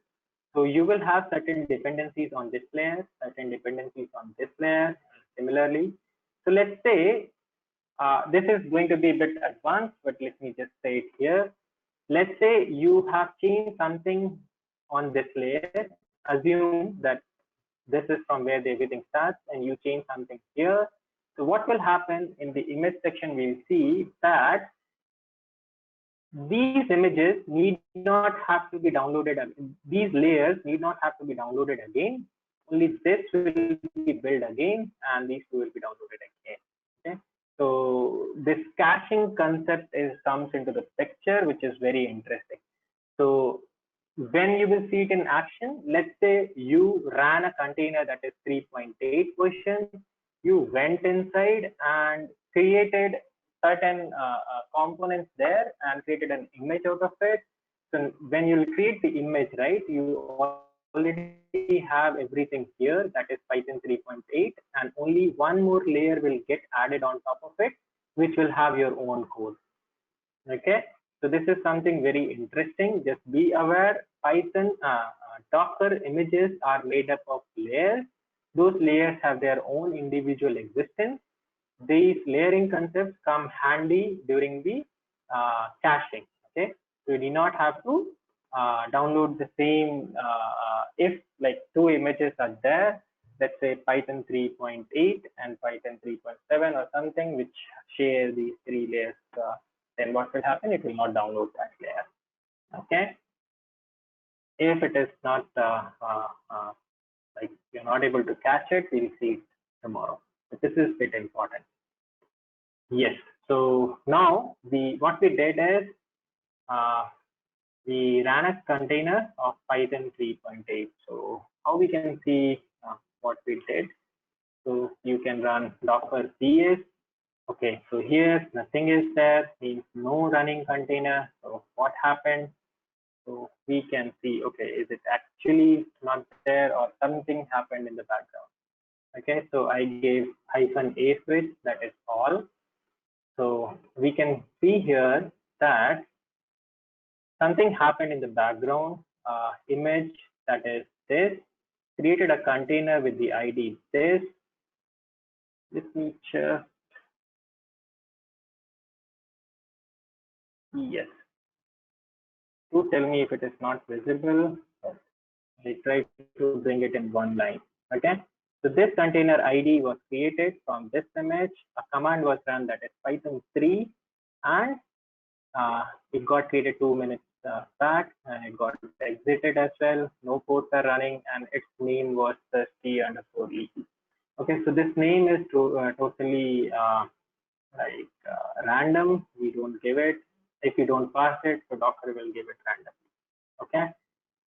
[SPEAKER 3] So you will have certain dependencies on this layer, certain dependencies on this layer, similarly. So let's say this is going to be a bit advanced, but let me just say it here. Let's say you have changed something on this layer. Assume that this is from where everything starts, and you change something here. So what will happen in the image section, we'll see that these images need not have to be downloaded. These layers need not have to be downloaded again. Only this will be built again, and these two will be downloaded again. Okay. So this caching concept comes into the picture, which is very interesting. So when you will see it in action, let's say you ran a container that is 3.8 version, you went inside and created certain components there and created an image out of it. So when you create the image, right, you already have everything here, that is Python 3.8, and only one more layer will get added on top of it, which will have your own code. Okay, so this is something very interesting. Just be aware, Python Docker images are made up of layers. Those layers have their own individual existence. These layering concepts come handy during the caching. Okay, so you do not have to download the same. If like two images are there, let's say Python 3.8 and Python 3.7 or something, which share these three layers, then what will happen? It will not download that layer. Okay. If it is not like you're not able to catch it, we'll see it tomorrow. But this is a bit important. Yes. So now what we did is we ran a container of Python 3.8. So how we can see what we did? So you can run docker ps. Okay, so here nothing is there, means no running container. So what happened? So we can see, okay, is it actually not there or something happened in the background? Okay, so I gave -a switch, that is all. So we can see here that something happened in the background. Image, that is this, created a container with the ID this. Let me check. Yes. Do tell me if it is not visible. I try to bring it in one line. Okay. So this container ID was created from this image. A command was run, that is Python 3, and it got created 2 minutes back, and it got exited as well. No ports are running, and its name was the t_e. Okay, so this name is totally random. We don't give it. If you don't pass it, so Docker will give it randomly. Okay.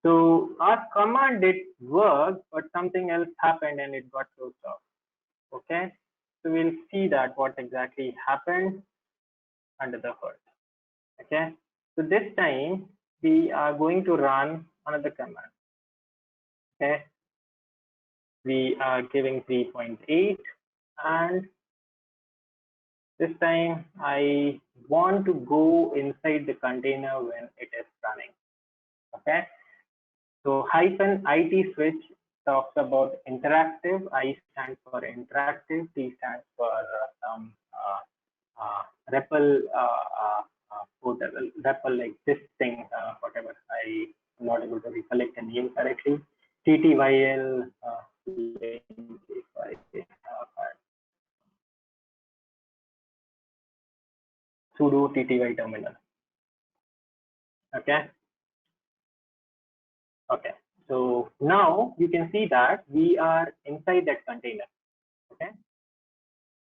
[SPEAKER 3] So our command did work, but something else happened and it got closed off. Okay, so we'll see that what exactly happened under the hood. Okay, so this time we are going to run another command. Okay, we are giving 3.8, and this time I want to go inside the container when it is running. Okay. So -it switch talks about interactive. I stands for interactive. T stands for some REPL portal, REPL like this thing, whatever. I am not able to recollect the name correctly. TTYL. Sudo TTY terminal. Okay. Okay, so now you can see that we are inside that container. Okay,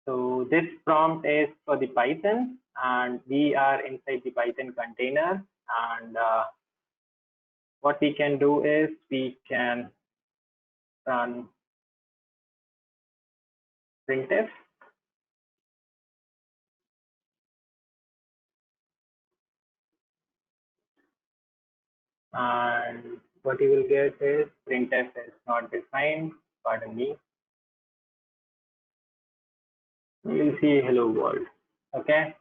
[SPEAKER 3] so this prompt is for the Python, and we are inside the Python container. And what we can do is we can run printf. And what you will get is printf is not defined, pardon me. You will see hello world. Okay,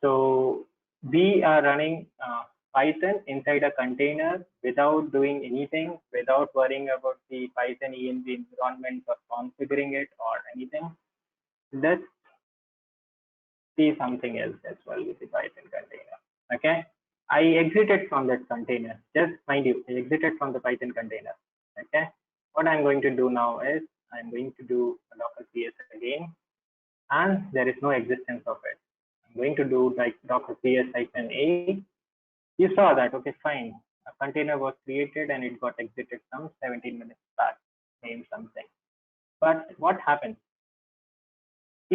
[SPEAKER 3] so we are running Python inside a container without doing anything, without worrying about the Python env environment or configuring it or anything. Let's see something else as well with the Python container. Okay, I exited from that container. Just mind you, I exited from the Python container. Okay, what I'm going to do now is I'm going to do a docker ps again, and there is no existence of it. I'm going to do like docker ps -a. You saw that, okay, fine. A container was created and it got exited some 17 minutes back, name something. But what happens?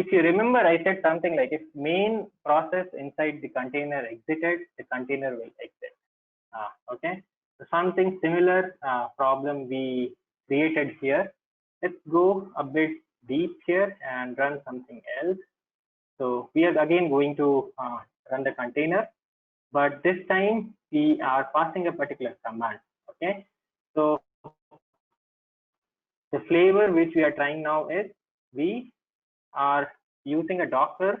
[SPEAKER 3] If you remember, I said something like if main process inside the container exited, the container will exit. Okay, so something similar problem we created here. Let's go a bit deep here and run something else. So we are again going to run the container, but this time we are passing a particular command. Okay, so the flavor which we are trying now is we are using a docker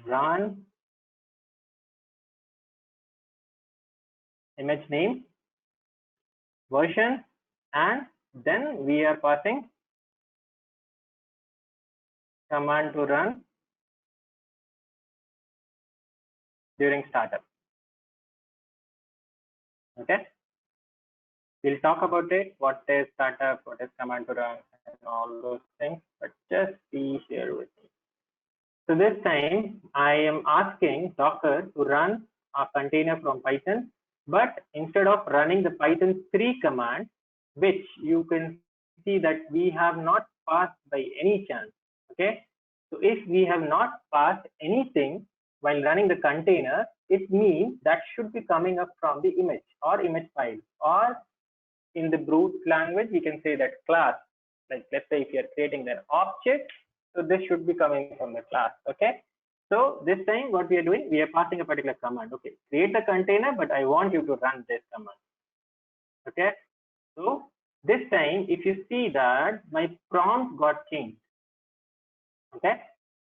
[SPEAKER 3] run image name version, and then we are passing command to run during startup. Okay, we'll talk about it, what is startup, what is command to run, and all those things, but just be here with me. So this time I am asking Docker to run a container from Python, but instead of running the Python 3 command, which you can see that we have not passed by any chance. Okay, so if we have not passed anything while running the container, it means that should be coming up from the image or image file, or in the brute language we can say that class like let's say if you're creating an object, so this should be coming from the class. Okay. So this time what we are doing, we are passing a particular command. Okay, create the container, but I want you to run this command. Okay. So this time, if you see that my prompt got changed. Okay.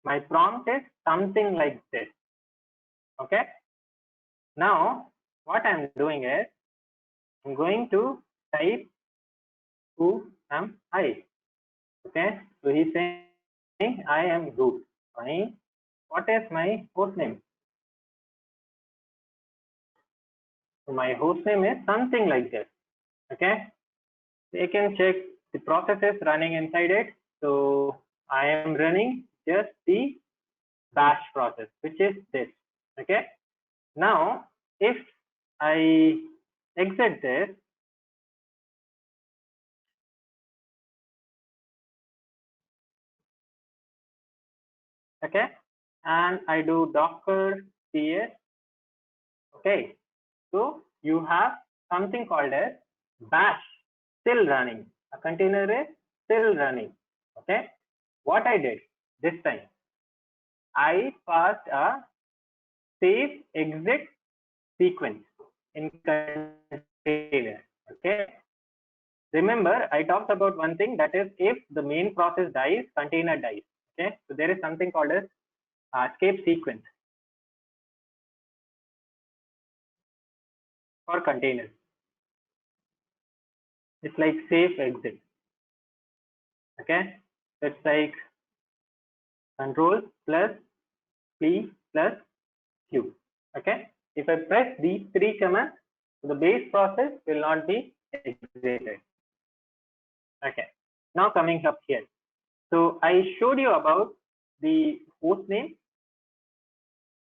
[SPEAKER 3] My prompt is something like this. Okay. Now, what I'm doing is, I'm going to type who am I. Okay. So he's saying I am root. Fine. What is my host name? So my host name is something like this. Okay. You can check the processes running inside it. So I am running just the bash process, which is this. Okay. Now, if I exit this, okay, and I do docker ps, okay, so you have something called as bash still running. A container is still running. Okay. What I did this time, I passed a save exit sequence in container. Okay. Remember, I talked about one thing, that is if the main process dies, container dies. Okay. So there is something called as escape sequence for containers. It's like safe exit. Okay. It's like control plus P plus Q. Okay. If I press these three commands, the base process will not be exited. Okay. Now coming up here. So I showed you about the host name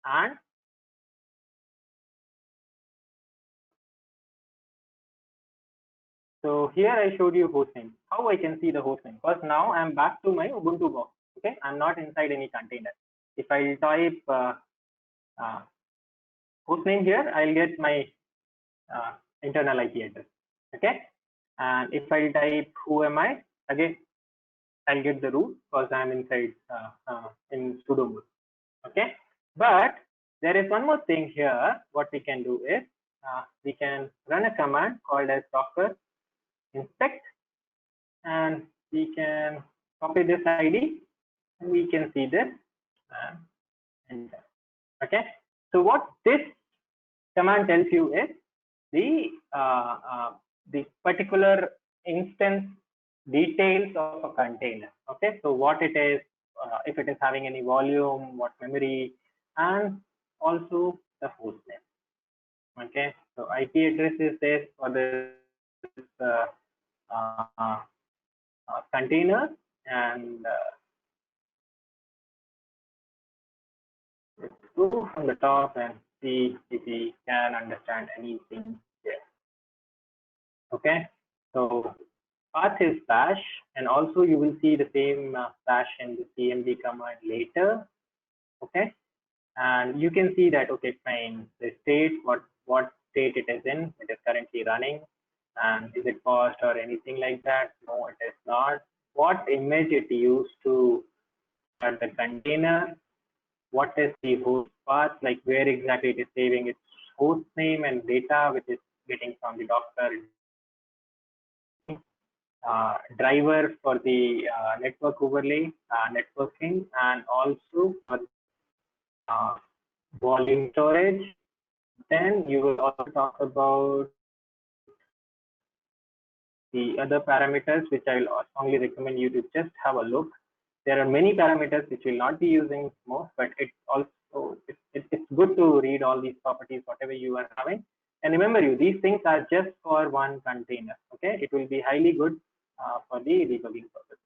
[SPEAKER 3] and so here I showed you host name. How I can see the host name? Because now I'm back to my Ubuntu box. Okay. I'm not inside any container. If I type host name here, I'll get my internal IP address. Okay. And if I type who am I, again, I'll get the root because I'm inside in sudo mode. Okay. But there is one more thing here. What we can do is we can run a command called as docker inspect, and we can copy this ID. And we can see this and enter. Okay. So what this command tells you is the particular instance details of a container. Okay, so what it is, if it is having any volume, what memory, and also the host name. Okay, so IP address is there for this container, and let's go from the top and see if we can understand anything here. Okay, so path is bash, and also you will see the same bash in the cmd command later. Okay, and you can see that, okay, fine, the state, what state it is in, it is currently running, and is it paused or anything like that? No, it is not. What image it used to start the container, what is the host path, like where exactly it is saving its host name and data, which is getting from the Docker driver for the network overlay, networking, and also for volume storage. Then you will also talk about the other parameters, which I will strongly recommend you to just have a look. There are many parameters which will not be using most, but it also it's good to read all these properties, whatever you are having. And remember, these things are just for one container. Okay, it will be highly good for the debugging purpose.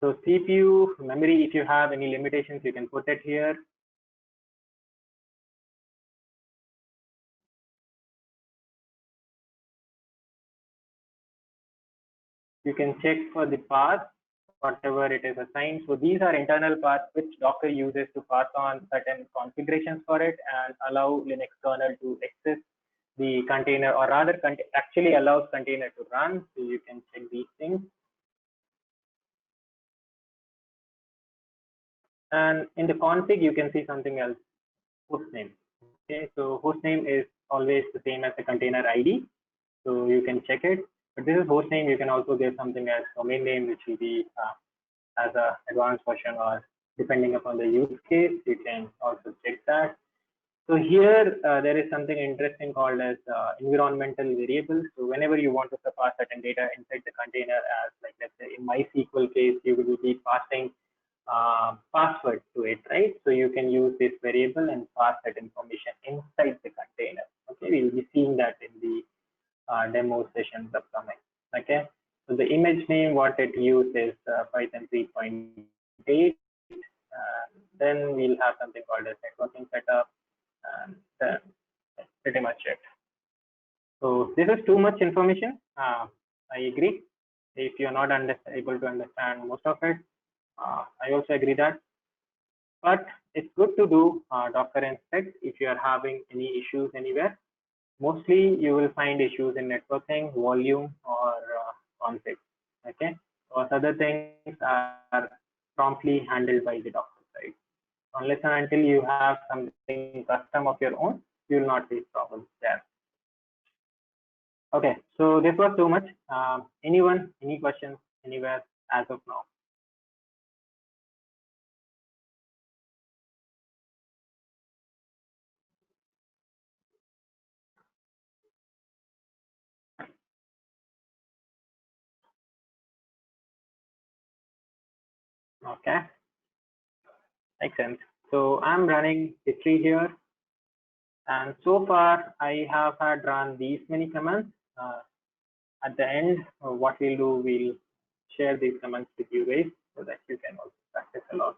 [SPEAKER 3] So CPU, memory, if you have any limitations, you can put it here. You can check for the path, whatever it is assigned. So these are internal paths which Docker uses to pass on certain configurations for it and allow Linux kernel to access the container, or rather actually allows container to run. So you can check these things. And in the config, you can see something else, hostname. Okay, so hostname is always the same as the container ID. So you can check it. But this is hostname. You can also give something as domain name, which will be as a advanced version, or depending upon the use case, you can also check that. So here there is something interesting called as environmental variables. So whenever you want to pass certain data inside the container, as like let's say in MySQL case, you will be passing password to it, right? So you can use this variable and pass that information inside the container. Okay, we will be seeing that in the demo sessions upcoming. Okay, so the image name, what it uses Python 3.8. Then we'll have something called as networking setup, and then that's pretty much it. So this is too much information. I agree. If you're not able to understand most of it, I also agree that. But it's good to do Docker inspect if you are having any issues anywhere. Mostly you will find issues in networking, volume, or config. Okay, because other things are promptly handled by the Docker side. Unless and until you have something custom of your own, you will not face problems there. Okay, so this was too much. Anyone, any questions anywhere as of now? Okay, makes sense. So I'm running history here, and so far I have had run these many commands. At the end, what we'll do, we'll share these commands with you guys so that you can also practice a lot.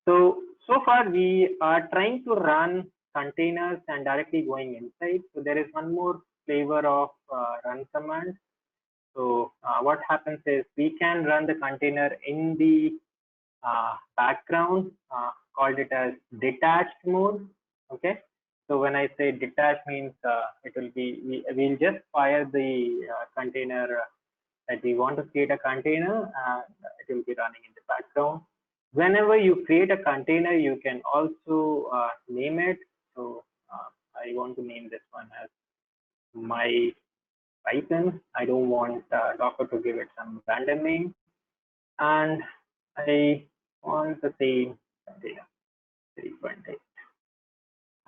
[SPEAKER 3] So far we are trying to run containers and directly going inside. So there is one more flavor of run command. So what happens is we can run the container in the background, called it as detached mode. Okay. So when I say detached means it will be, we'll just fire the container that we want to create a container, and it will be running in the background. Whenever you create a container, you can also name it. So I want to name this one as my Python. I don't want Docker to give it some random name, and I want the same container 3.8.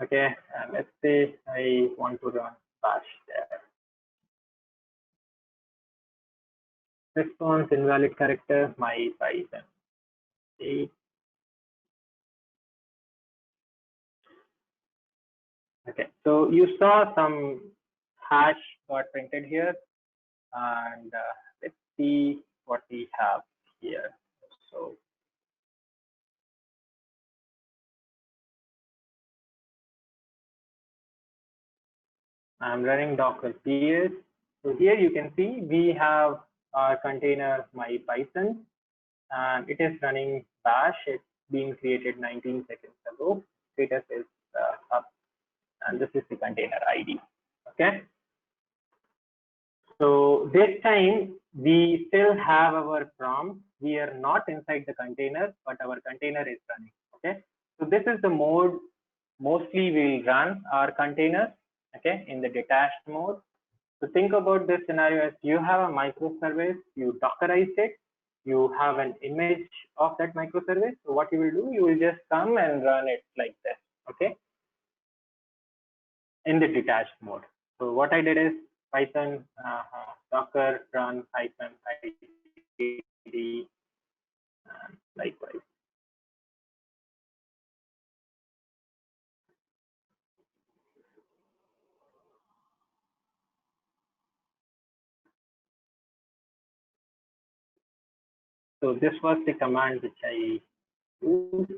[SPEAKER 3] Okay, and let's say I want to run bash there. Response invalid character, my Python 8. Okay, so you saw some hash got printed here, and let's see what we have here. So I'm running Docker PS. So here you can see we have our container my Python, and it is running bash. It's being created 19 seconds ago. Status is up, and this is the container ID. Okay. So this time we still have our prompt. We are not inside the container, but our container is running. Okay. So this is the mode. Mostly we'll run our container. Okay, in the detached mode. So think about this scenario as you have a microservice, you Dockerize it, you have an image of that microservice. So what you will do, you will just come and run it like this, okay, in the detached mode. So what I did is Python Docker run Python ID, likewise. So this was the command which I used.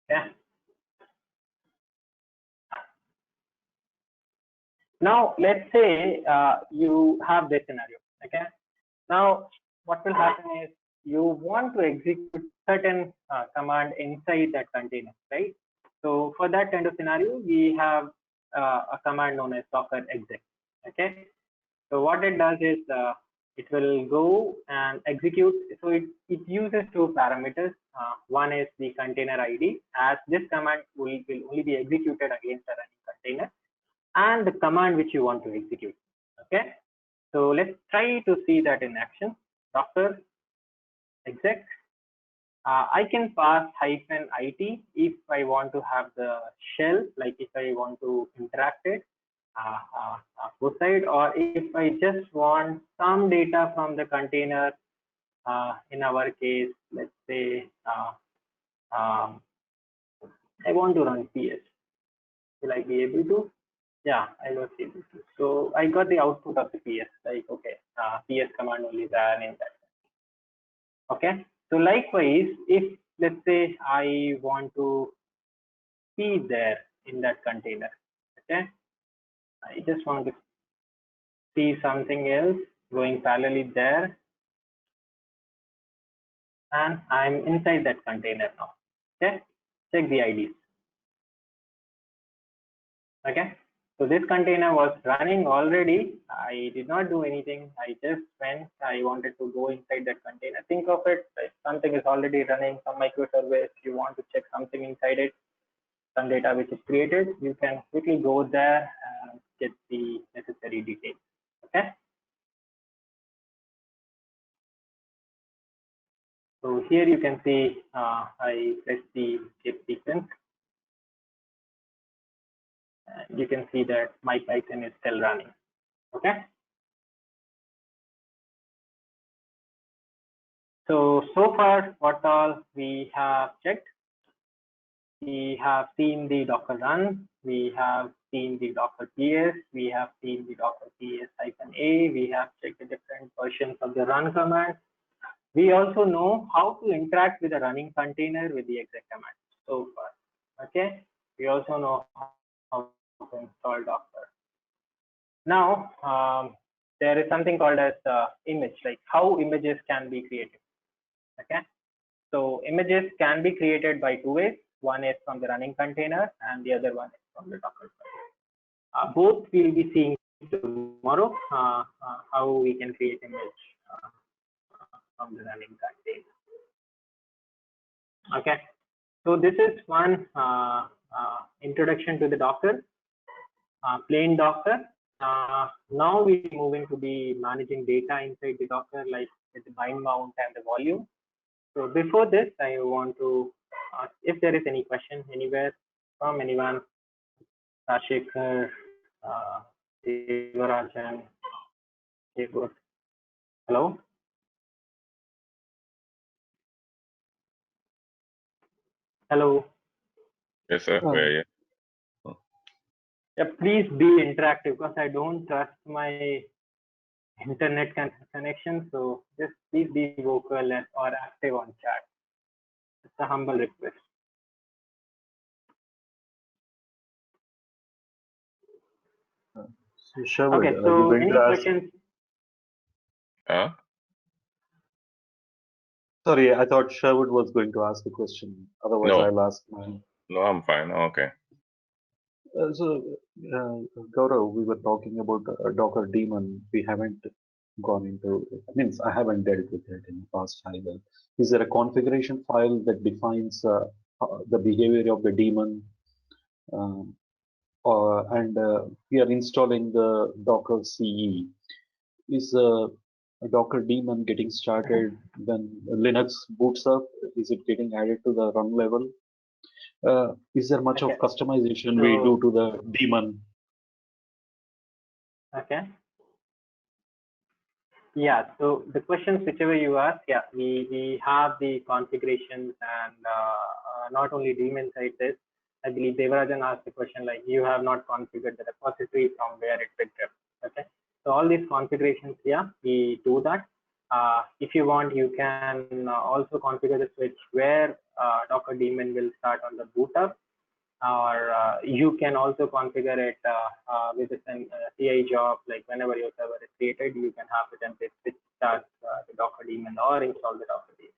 [SPEAKER 3] Yeah. Now let's say you have this scenario. Okay. Now what will happen is you want to execute certain command inside that container, right? So for that kind of scenario, we have a command known as docker exec. Okay. So what it does is it will go and execute. So it uses two parameters. One is the container ID, as this command will only be executed against a running container, and the command which you want to execute. Okay. So let's try to see that in action. Docker exec. I can pass -it if I want to have the shell, like if I want to interact it both side, or if I just want some data from the container. In our case, let's say I want to run PS. Will I be able to? Yeah, I was able to. So I got the output of the PS. Like, okay, PS command only ran in that. Okay. So likewise, if let's say I want to see there in that container, okay, I just want to see something else going parallelly there, and I'm inside that container now. Okay, check the IDs. Okay, so this container was running already. I did not do anything. I just went. I wanted to go inside that container. Think of it, if something is already running, some microservice, you want to check something inside it, some data which is created, you can quickly go there and get the necessary details. Okay. So here you can see I press the escape sequence. And you can see that my Python is still running. Okay. So far, what all we have checked, we have seen the Docker run, we have seen the Docker PS, we have seen the Docker PS-A, we have checked the different versions of the run command. We also know how to interact with a running container with the exec command so far. Okay. We also know how to install Docker. Now, there is something called as image, like how images can be created. Okay. So images can be created by two ways. One is from the running container and the other one is from the Docker. Both we'll be seeing tomorrow, how we can create image from the running container. Okay. So this is one introduction to the Docker, plain Docker. Now we're moving to be managing data inside the Docker, like with the bind mount and the volume. So before this, I want to ask if there is any question anywhere from anyone. Rashikar, Devarajan, hello. Hello.
[SPEAKER 6] Yes, sir.
[SPEAKER 3] Yeah, please be interactive because I don't trust my internet connection. So just please be vocal or active on chat. It's a humble request.
[SPEAKER 5] So Sherwood,
[SPEAKER 3] okay, so any questions?
[SPEAKER 6] Huh?
[SPEAKER 5] Sorry, I thought Sherwood was going to ask a question. Otherwise,
[SPEAKER 6] No.
[SPEAKER 5] I'll ask mine.
[SPEAKER 6] No, I'm fine. Okay.
[SPEAKER 5] Gaurav, we were talking about Docker daemon. We haven't gone into, means I haven't dealt with it in the past either. Is there a configuration file that defines the behavior of the daemon? And we are installing the Docker CE. Is a Docker daemon getting started when Linux boots up? Is it getting added to the run level? Is there much of customization we do to the daemon?
[SPEAKER 3] Okay. Yeah, so the questions whichever you ask, yeah, we have the configurations and not only daemon side this. I believe Devarajan asked the question like you have not configured the repository from where it picked up. Okay, so all these configurations, yeah, we do that. If you want, you can also configure the switch where Docker daemon will start on the boot up. or you can also configure it with a CI job. Like whenever your server is created, you can have the template which starts the Docker daemon or install the Docker daemon.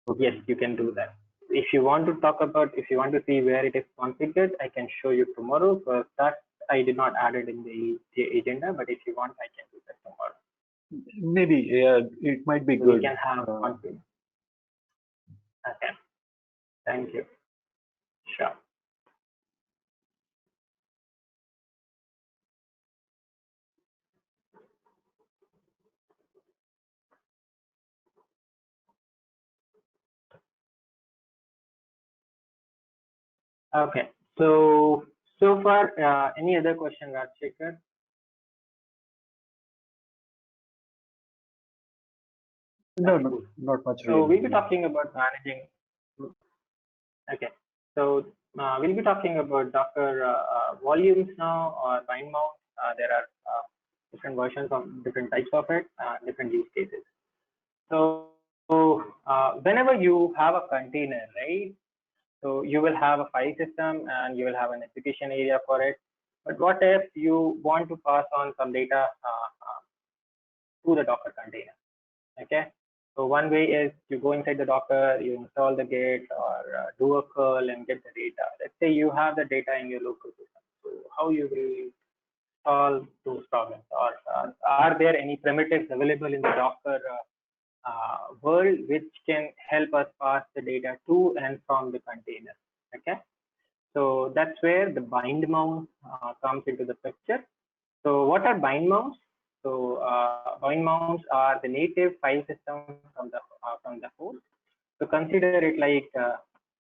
[SPEAKER 3] Okay. Yes, you can do that. If you want to talk about, if you want to see where it is configured, I can show you tomorrow. So that I did not add it in the agenda, but if you want, I can do that tomorrow.
[SPEAKER 5] Maybe it might be
[SPEAKER 3] so
[SPEAKER 5] good.
[SPEAKER 3] We can have config. Okay. Thank you. Sure. Okay. So far, any other question, Rajshekhar?
[SPEAKER 5] No, not much.
[SPEAKER 3] So we'll be talking about managing. Okay. So we'll be talking about Docker volumes now, or bind mount. There are different versions of different types of it, different use cases. So whenever you have a container, right? So you will have a file system and you will have an application area for it. But what if you want to pass on some data to the Docker container? Okay. So one way is you go inside the Docker, you install the Git or do a curl and get the data. Let's say you have the data in your local system. So how you will solve those problems? Or are there any primitives available in the Docker world which can help us pass the data to and from the container? Okay. So that's where the bind mounts comes into the picture. So what are bind mounts? So bind mounts are the native file system from the host. So consider it like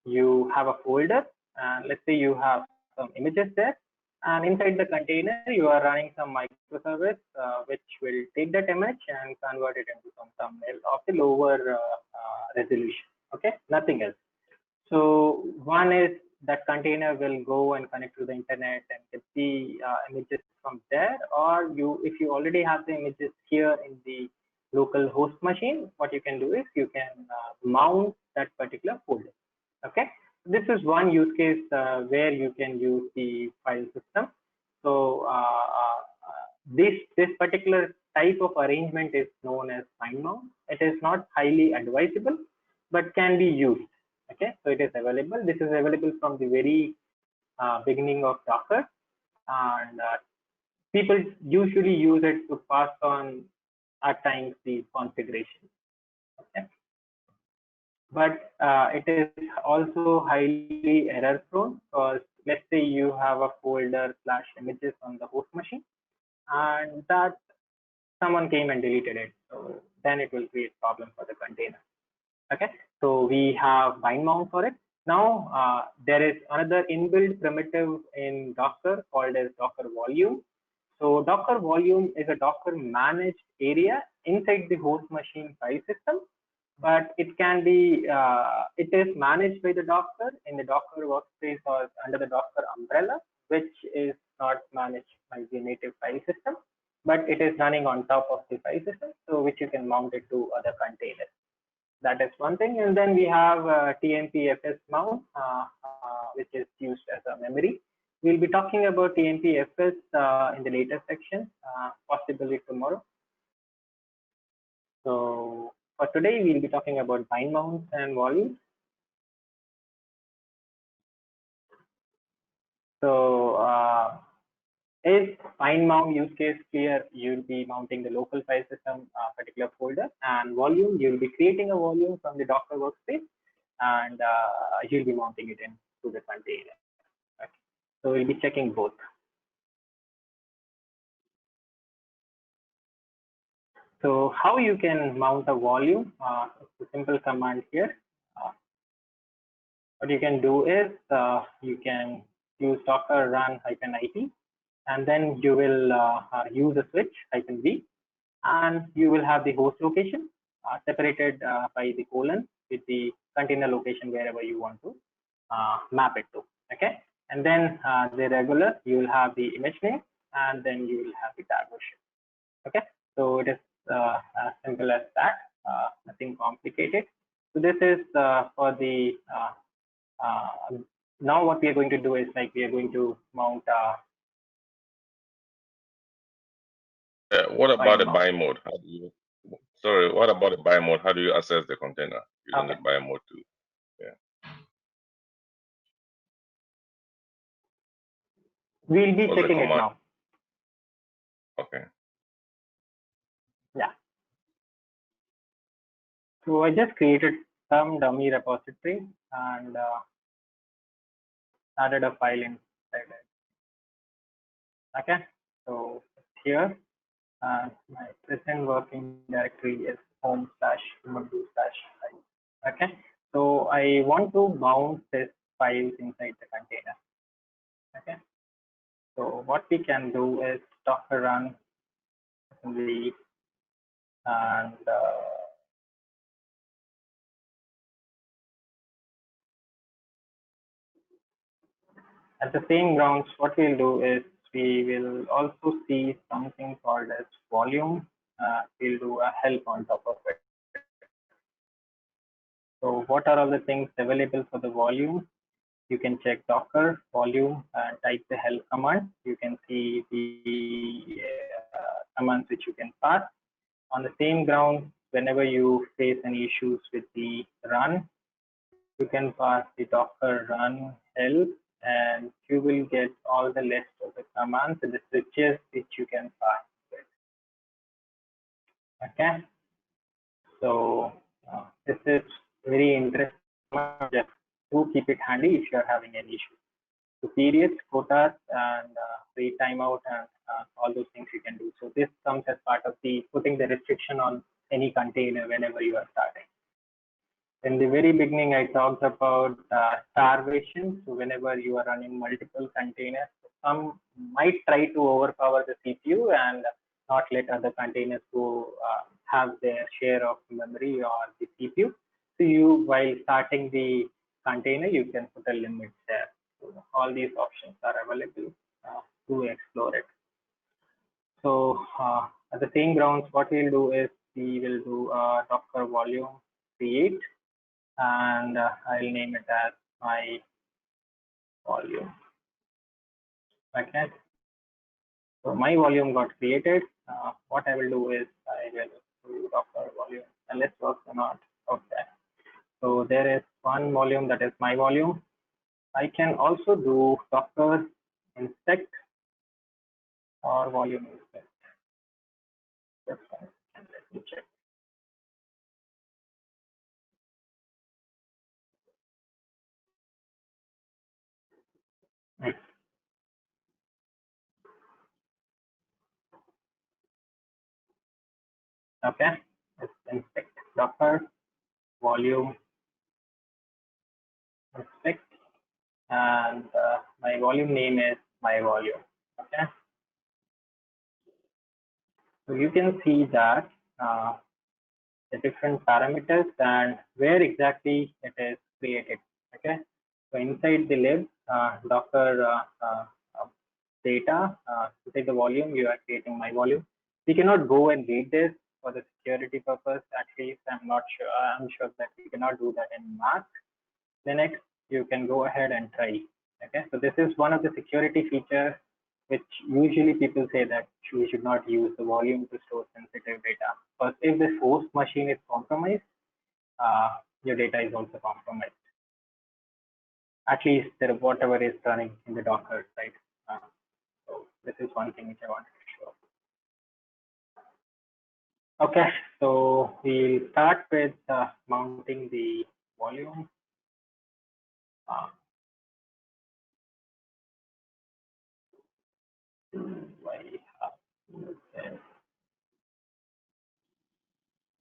[SPEAKER 3] you have a folder, and let's say you have some images there, and inside the container you are running some microservice which will take that image and convert it into some thumbnail of the lower resolution. Okay, nothing else. So one is that container will go and connect to the internet and get the images from there, or if you already have the images here in the local host machine, what you can do is you can mount that particular folder. Okay, this is one use case where you can use the file system. So this particular type of arrangement is known as bind mount. It is not highly advisable, but can be used. Okay, so it is available. This is available from the very beginning of Docker, and people usually use it to pass on at times the configuration. Okay, but it is also highly error prone, because let's say you have a folder / images on the host machine, and that someone came and deleted it. So then it will create problem for the container. Okay, so we have bind mount for it. Now there is another inbuilt primitive in Docker called as Docker volume. So Docker volume is a Docker managed area inside the host machine file system, but it can be it is managed by the Docker in the Docker workspace or under the Docker umbrella, which is not managed by the native file system, but it is running on top of the file system, so which you can mount it to other containers. That is one thing. And then we have TMP-FS mount, which is used as a memory. We'll be talking about TMP-FS in the later section, possibly tomorrow. So for today, we'll be talking about bind mounts and volumes. So is bind mount use case clear? You'll be mounting the local file system particular folder, and volume, you'll be creating a volume from the Docker workspace, and you'll be mounting it into the container. Okay. So we'll be checking both. So how you can mount a volume? It's a simple command here. What you can do is you can use docker run -it, and then you will use a switch -v, and you will have the host location separated by the colon with the container location wherever you want to map it to. Okay, and then the regular, you will have the image name, and then you will have the tag version. Okay, so it is as simple as that, nothing complicated. So this is for the now what we are going to do is like we are going to mount
[SPEAKER 6] what about the
[SPEAKER 3] mount.
[SPEAKER 6] buy mode? How do you? Sorry, what about the buy mode? How do you access the container using the buy mode too?
[SPEAKER 3] We'll be
[SPEAKER 6] What's the
[SPEAKER 3] checking it
[SPEAKER 6] command?
[SPEAKER 3] now.
[SPEAKER 6] Okay.
[SPEAKER 3] Yeah. So I just created some dummy repository and added a file inside it. Okay. So here, my present working directory is home/ubuntu/file. Okay. So I want to mount this files inside the container. Okay. So what we can do is docker run the and at the same grounds, what we'll do is we will also see something called as volume. We'll do a help on top of it. So what are all the things available for the volume? You can check docker volume and type the help command. You can see the commands which you can pass. On the same ground, whenever you face any issues with the run, you can pass the docker run help and you will get all the list of the commands and the switches which you can pass with. Okay, so this is very interesting. Just do keep it handy if you're having any issues. So periods, quotas, and free timeout and all those things you can do. So this comes as part of the putting the restriction on any container whenever you are starting. In the very beginning, I talked about starvation. So whenever you are running multiple containers, some might try to overpower the CPU and not let other containers go have their share of memory or the CPU. So you, while starting the container, you can put a limit there. So all these options are available to explore it. So at the same grounds, what we'll do is we will do docker volume create, and I'll name it as my volume. Okay. So my volume got created. What I will do is I will do docker volume, and let's work on not okay. So there is one volume that is my volume. I can also do docker inspect or volume inspect. That's fine. And let me check. Okay, let's inspect docker volume inspect, and my volume name is my volume. Okay, so you can see that the different parameters and where exactly it is created. Okay, so inside the lib docker data, inside the volume, you are creating my volume. We cannot go and read this for the security purpose. At least I'm not sure. I'm sure that we cannot do that in Mac. Linux, you can go ahead and try. Okay, so this is one of the security features which usually people say that we should not use the volume to store sensitive data. Because if the host machine is compromised, your data is also compromised. At least whatever is running in the Docker, right? So this is one thing which I wanted to show. Okay, so we'll start with mounting the volume.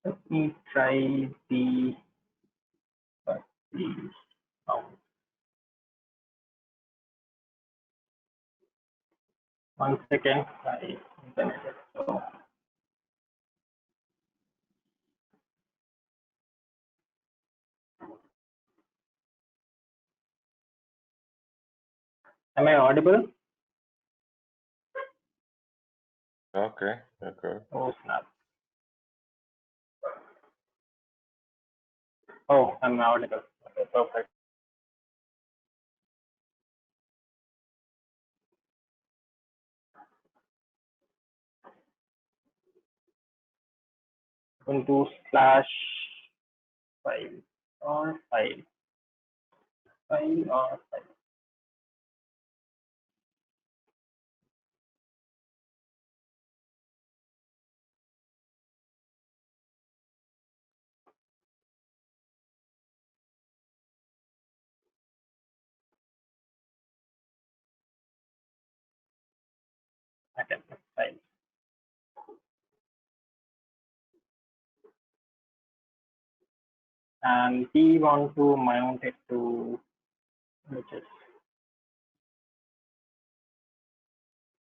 [SPEAKER 3] Let me try the mount. One second, I internet is slow. Am I audible?
[SPEAKER 6] Okay. Okay.
[SPEAKER 3] Oh snap. Oh, I'm audible. Okay, perfect. Ubuntu slash file or file or file. Okay, file. And we want to mount it to images.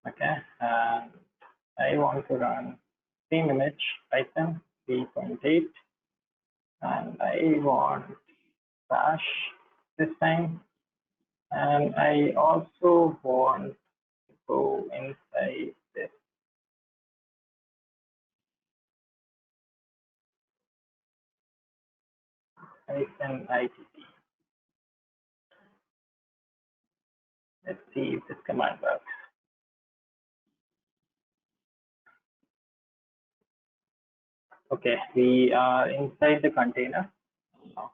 [SPEAKER 3] Okay, and I want to run same image Python 3.8, and I want bash this time, and I also want to go inside this Python ITT. Let's see if this command works. Okay, we are inside the container. Now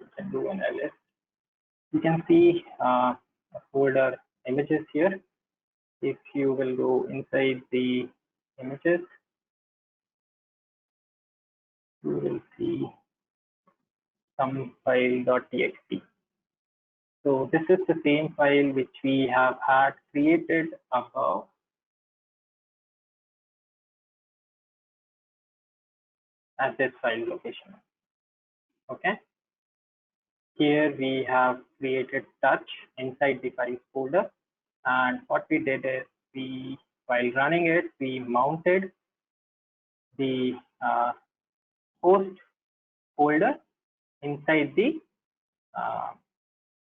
[SPEAKER 3] we can do an ls. You can see a folder images here. If you will go inside the images, you will see some file.txt. So this is the same file which we have had created above. At this file location. Okay. Here we have created touch inside the files folder, and what we did is while running it, we mounted the host folder inside the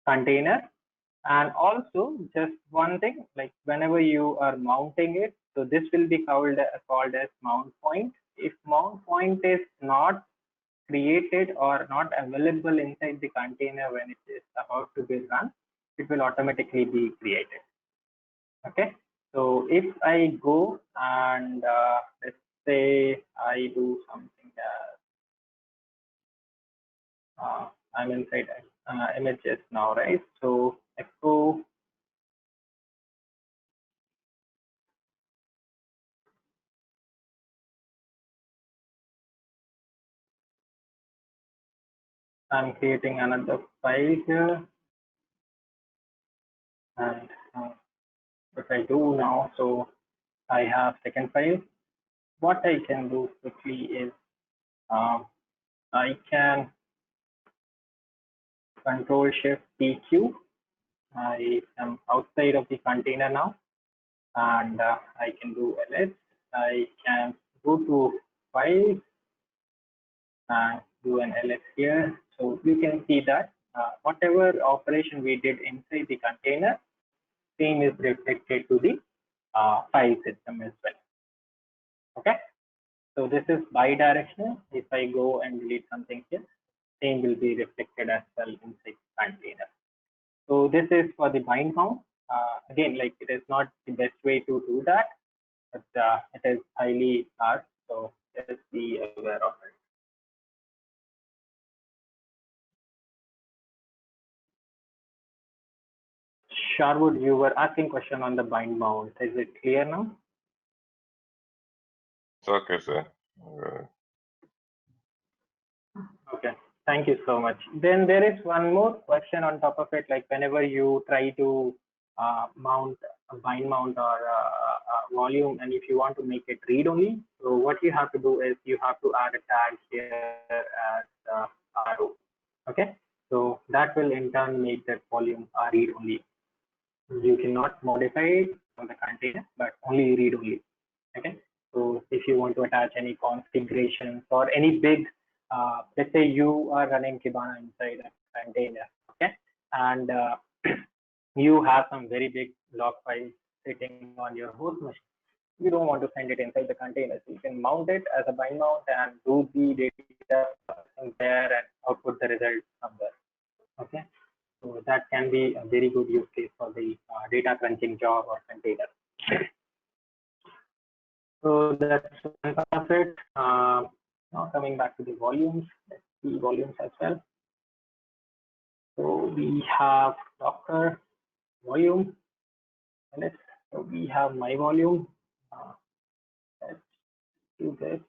[SPEAKER 3] container. And also just one thing, like whenever you are mounting it, so this will be called as mount point. If mount point is not created or not available inside the container when it is about to be run, it will automatically be created. Okay, so if I go and let's say I do something I'm inside images now, right? So echo I'm creating another file here, and what I do now, so I have second file. What I can do quickly is I can Control Shift PQ. I am outside of the container now, and I can do ls. I can go to files and do an ls here. So you can see that whatever operation we did inside the container, same is reflected to the file system as well. Okay, so this is bidirectional. If I go and delete something here, same will be reflected as well inside the container. So this is for the bind mount. Again, like it is not the best way to do that, but it is highly hard. So just be aware of it. Sharwood, you were asking question on the bind mount. Is it clear now?
[SPEAKER 6] It's okay, sir.
[SPEAKER 3] Okay, thank you so much. Then there is one more question on top of it, like whenever you try to mount a bind mount or a volume, and if you want to make it read only, so what you have to do is you have to add a tag here as arrow. Okay, so that will in turn make that volume read only. You cannot modify it on the container, but only read only. Okay, so if you want to attach any configurations or any big let's say you are running Kibana inside a container, okay, and you have some very big log files sitting on your host machine. You don't want to send it inside the container, so you can mount it as a bind mount and do the data there and output the result from there. Okay, so that can be a very good use case for the data crunching job or container. So that's one part of it. Now coming back to the volumes, let's see volumes as well. So we have Docker volume, ls. So we have my volume. Let's do this.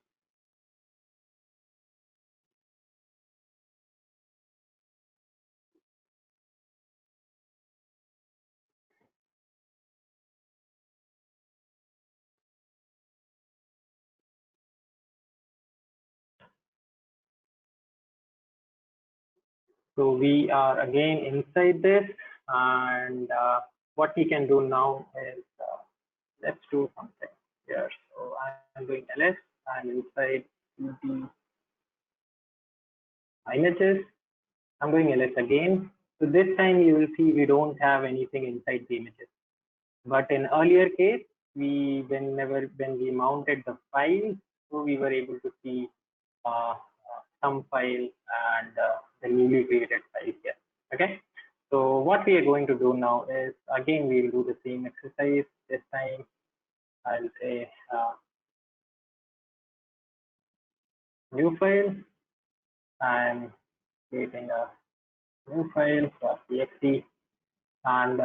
[SPEAKER 3] So we are again inside this, and what we can do now is let's do something here. So I'm doing ls. I'm inside the images. I'm doing ls again. So this time you will see we don't have anything inside the images. But in earlier case, when we mounted the file, so we were able to see some file and the newly created file here. Okay. So what we are going to do now is again we will do the same exercise. This time I'll say new file. I'm creating a new file for .txt, and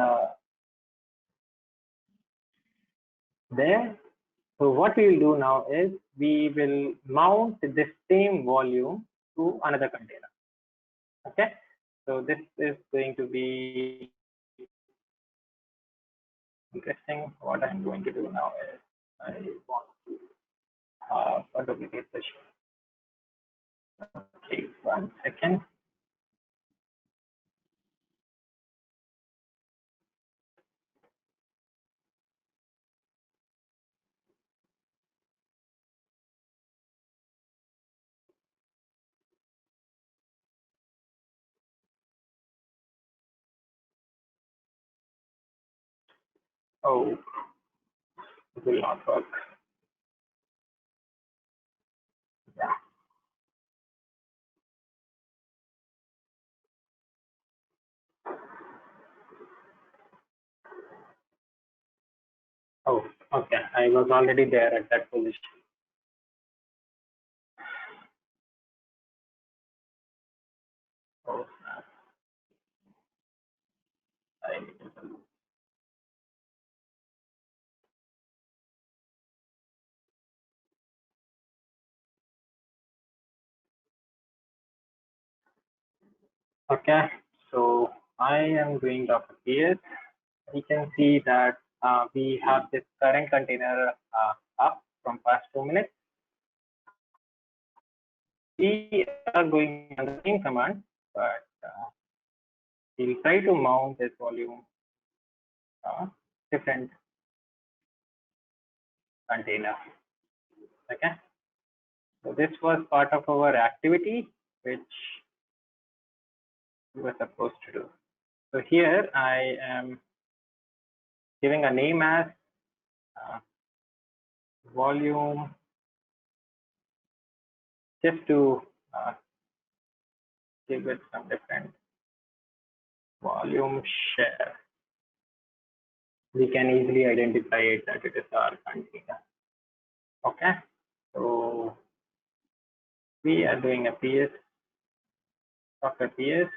[SPEAKER 3] there. So what we will do now is we will mount the same volume to another container. Okay. So this is going to be interesting. What I'm going to do now is I want to duplicate the shell. Okay, 1 second. Oh, it will not work. Yeah. Oh, okay. I was already there at that position. Oh, I need to. Okay, so I am doing Docker PS. You can see that we have this current container up from past 2 minutes. We are going on the same command, but we'll try to mount this volume different container. Okay, so this was part of our activity which we were supposed to do. So here I am giving a name as volume, just to give it some different volume share. We can easily identify it that it is our container. Okay, so we are doing a PS, Docker PS.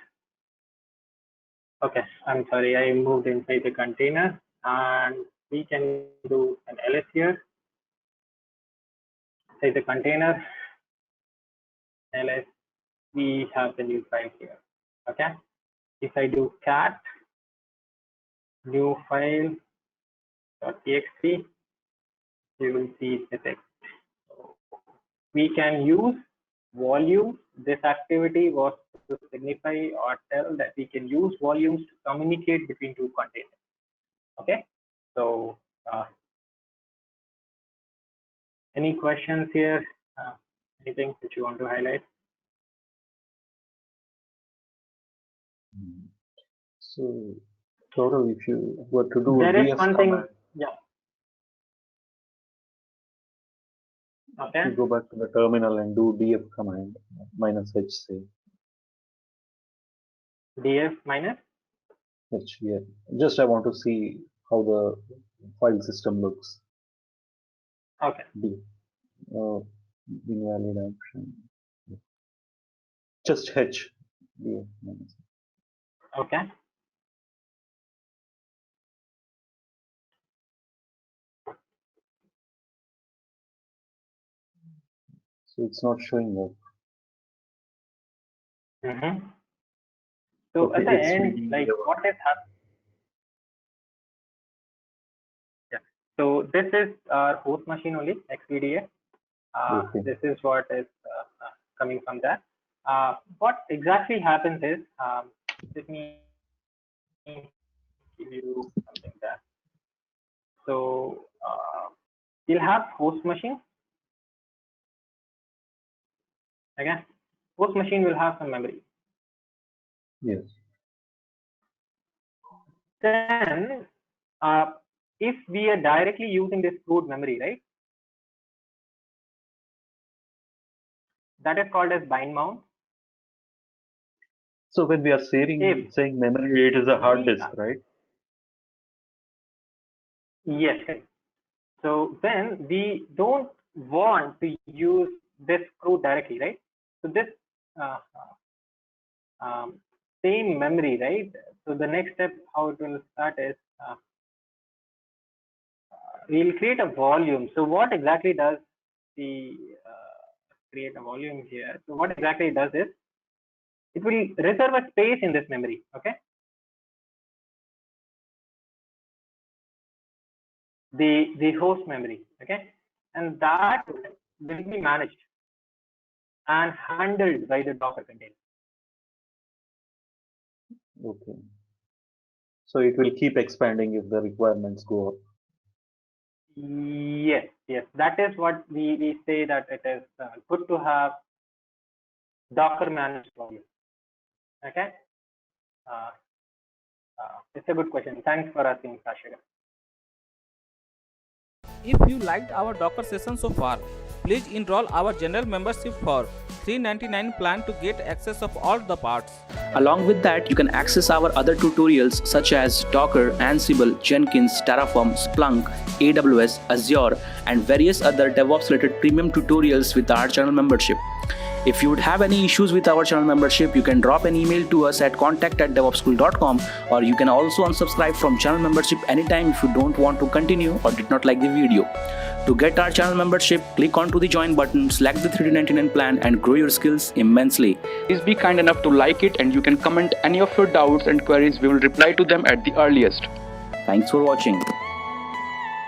[SPEAKER 3] Okay, I'm sorry, I moved inside the container, and we can do an ls here. Inside the container, ls, we have the new file here. Okay, if I do cat new file .txt, you will see the text. So we can use volume. This activity was to signify or tell that we can use volumes to communicate between two containers. Okay, so any questions here? Anything that you want to highlight?
[SPEAKER 5] So, Gaurav, if you were to do
[SPEAKER 3] There is
[SPEAKER 5] df
[SPEAKER 3] one thing.
[SPEAKER 5] command,
[SPEAKER 3] Yeah. Okay.
[SPEAKER 5] you go back to the terminal and do df command -h, say.
[SPEAKER 3] Df minus?
[SPEAKER 5] H, yeah. Just I want to see how the file system looks.
[SPEAKER 3] Okay.
[SPEAKER 5] D. Invalid option. Just H. Yeah.
[SPEAKER 3] Okay.
[SPEAKER 5] So it's not showing up.
[SPEAKER 3] So
[SPEAKER 5] Okay,
[SPEAKER 3] at the
[SPEAKER 5] it's
[SPEAKER 3] end,
[SPEAKER 5] reading
[SPEAKER 3] like
[SPEAKER 5] the-
[SPEAKER 3] what is happening? Yeah. So this is our host machine only, XVDA.
[SPEAKER 5] Okay.
[SPEAKER 3] This is what is coming from that. What exactly happens is, let me give you something there. So you'll have host machine. Again, host machine will have some memory.
[SPEAKER 5] Yes.
[SPEAKER 3] Then, if we are directly using this stored memory, right? That is called as bind mount.
[SPEAKER 5] So when we are saying memory, it is a hard disk, right?
[SPEAKER 3] Yes. So then we don't want to use this code directly, right? So this same memory, right? So the next step, how it will start is we'll create a volume. So what exactly does the create a volume here? So what exactly it does is it will reserve a space in this memory. Okay. The host memory. Okay. And that will be managed and handled by the Docker container.
[SPEAKER 5] Okay. So it will keep expanding if the requirements go up.
[SPEAKER 3] Yes, that is what we say, that it is good to have Docker managed volume. Okay, it's a good question. Thanks for asking, Kashika.
[SPEAKER 7] If you liked our Docker session so far, please enroll our general membership for $399 plan to get access of all the parts.
[SPEAKER 2] Along with that, you can access our other tutorials such as Docker, Ansible, Jenkins, Terraform, Splunk, AWS, Azure, and various other DevOps related premium tutorials with our channel membership. If you would have any issues with our channel membership, you can drop an email to us at contact@devopsschool.com, or you can also unsubscribe from channel membership anytime if you don't want to continue or did not like the video. To get our channel membership, click onto the join button, select the $399 plan and grow your skills immensely.
[SPEAKER 1] Please be kind enough to like it, and you can comment any of your doubts and queries. We will reply to them at the earliest.
[SPEAKER 2] Thanks for watching.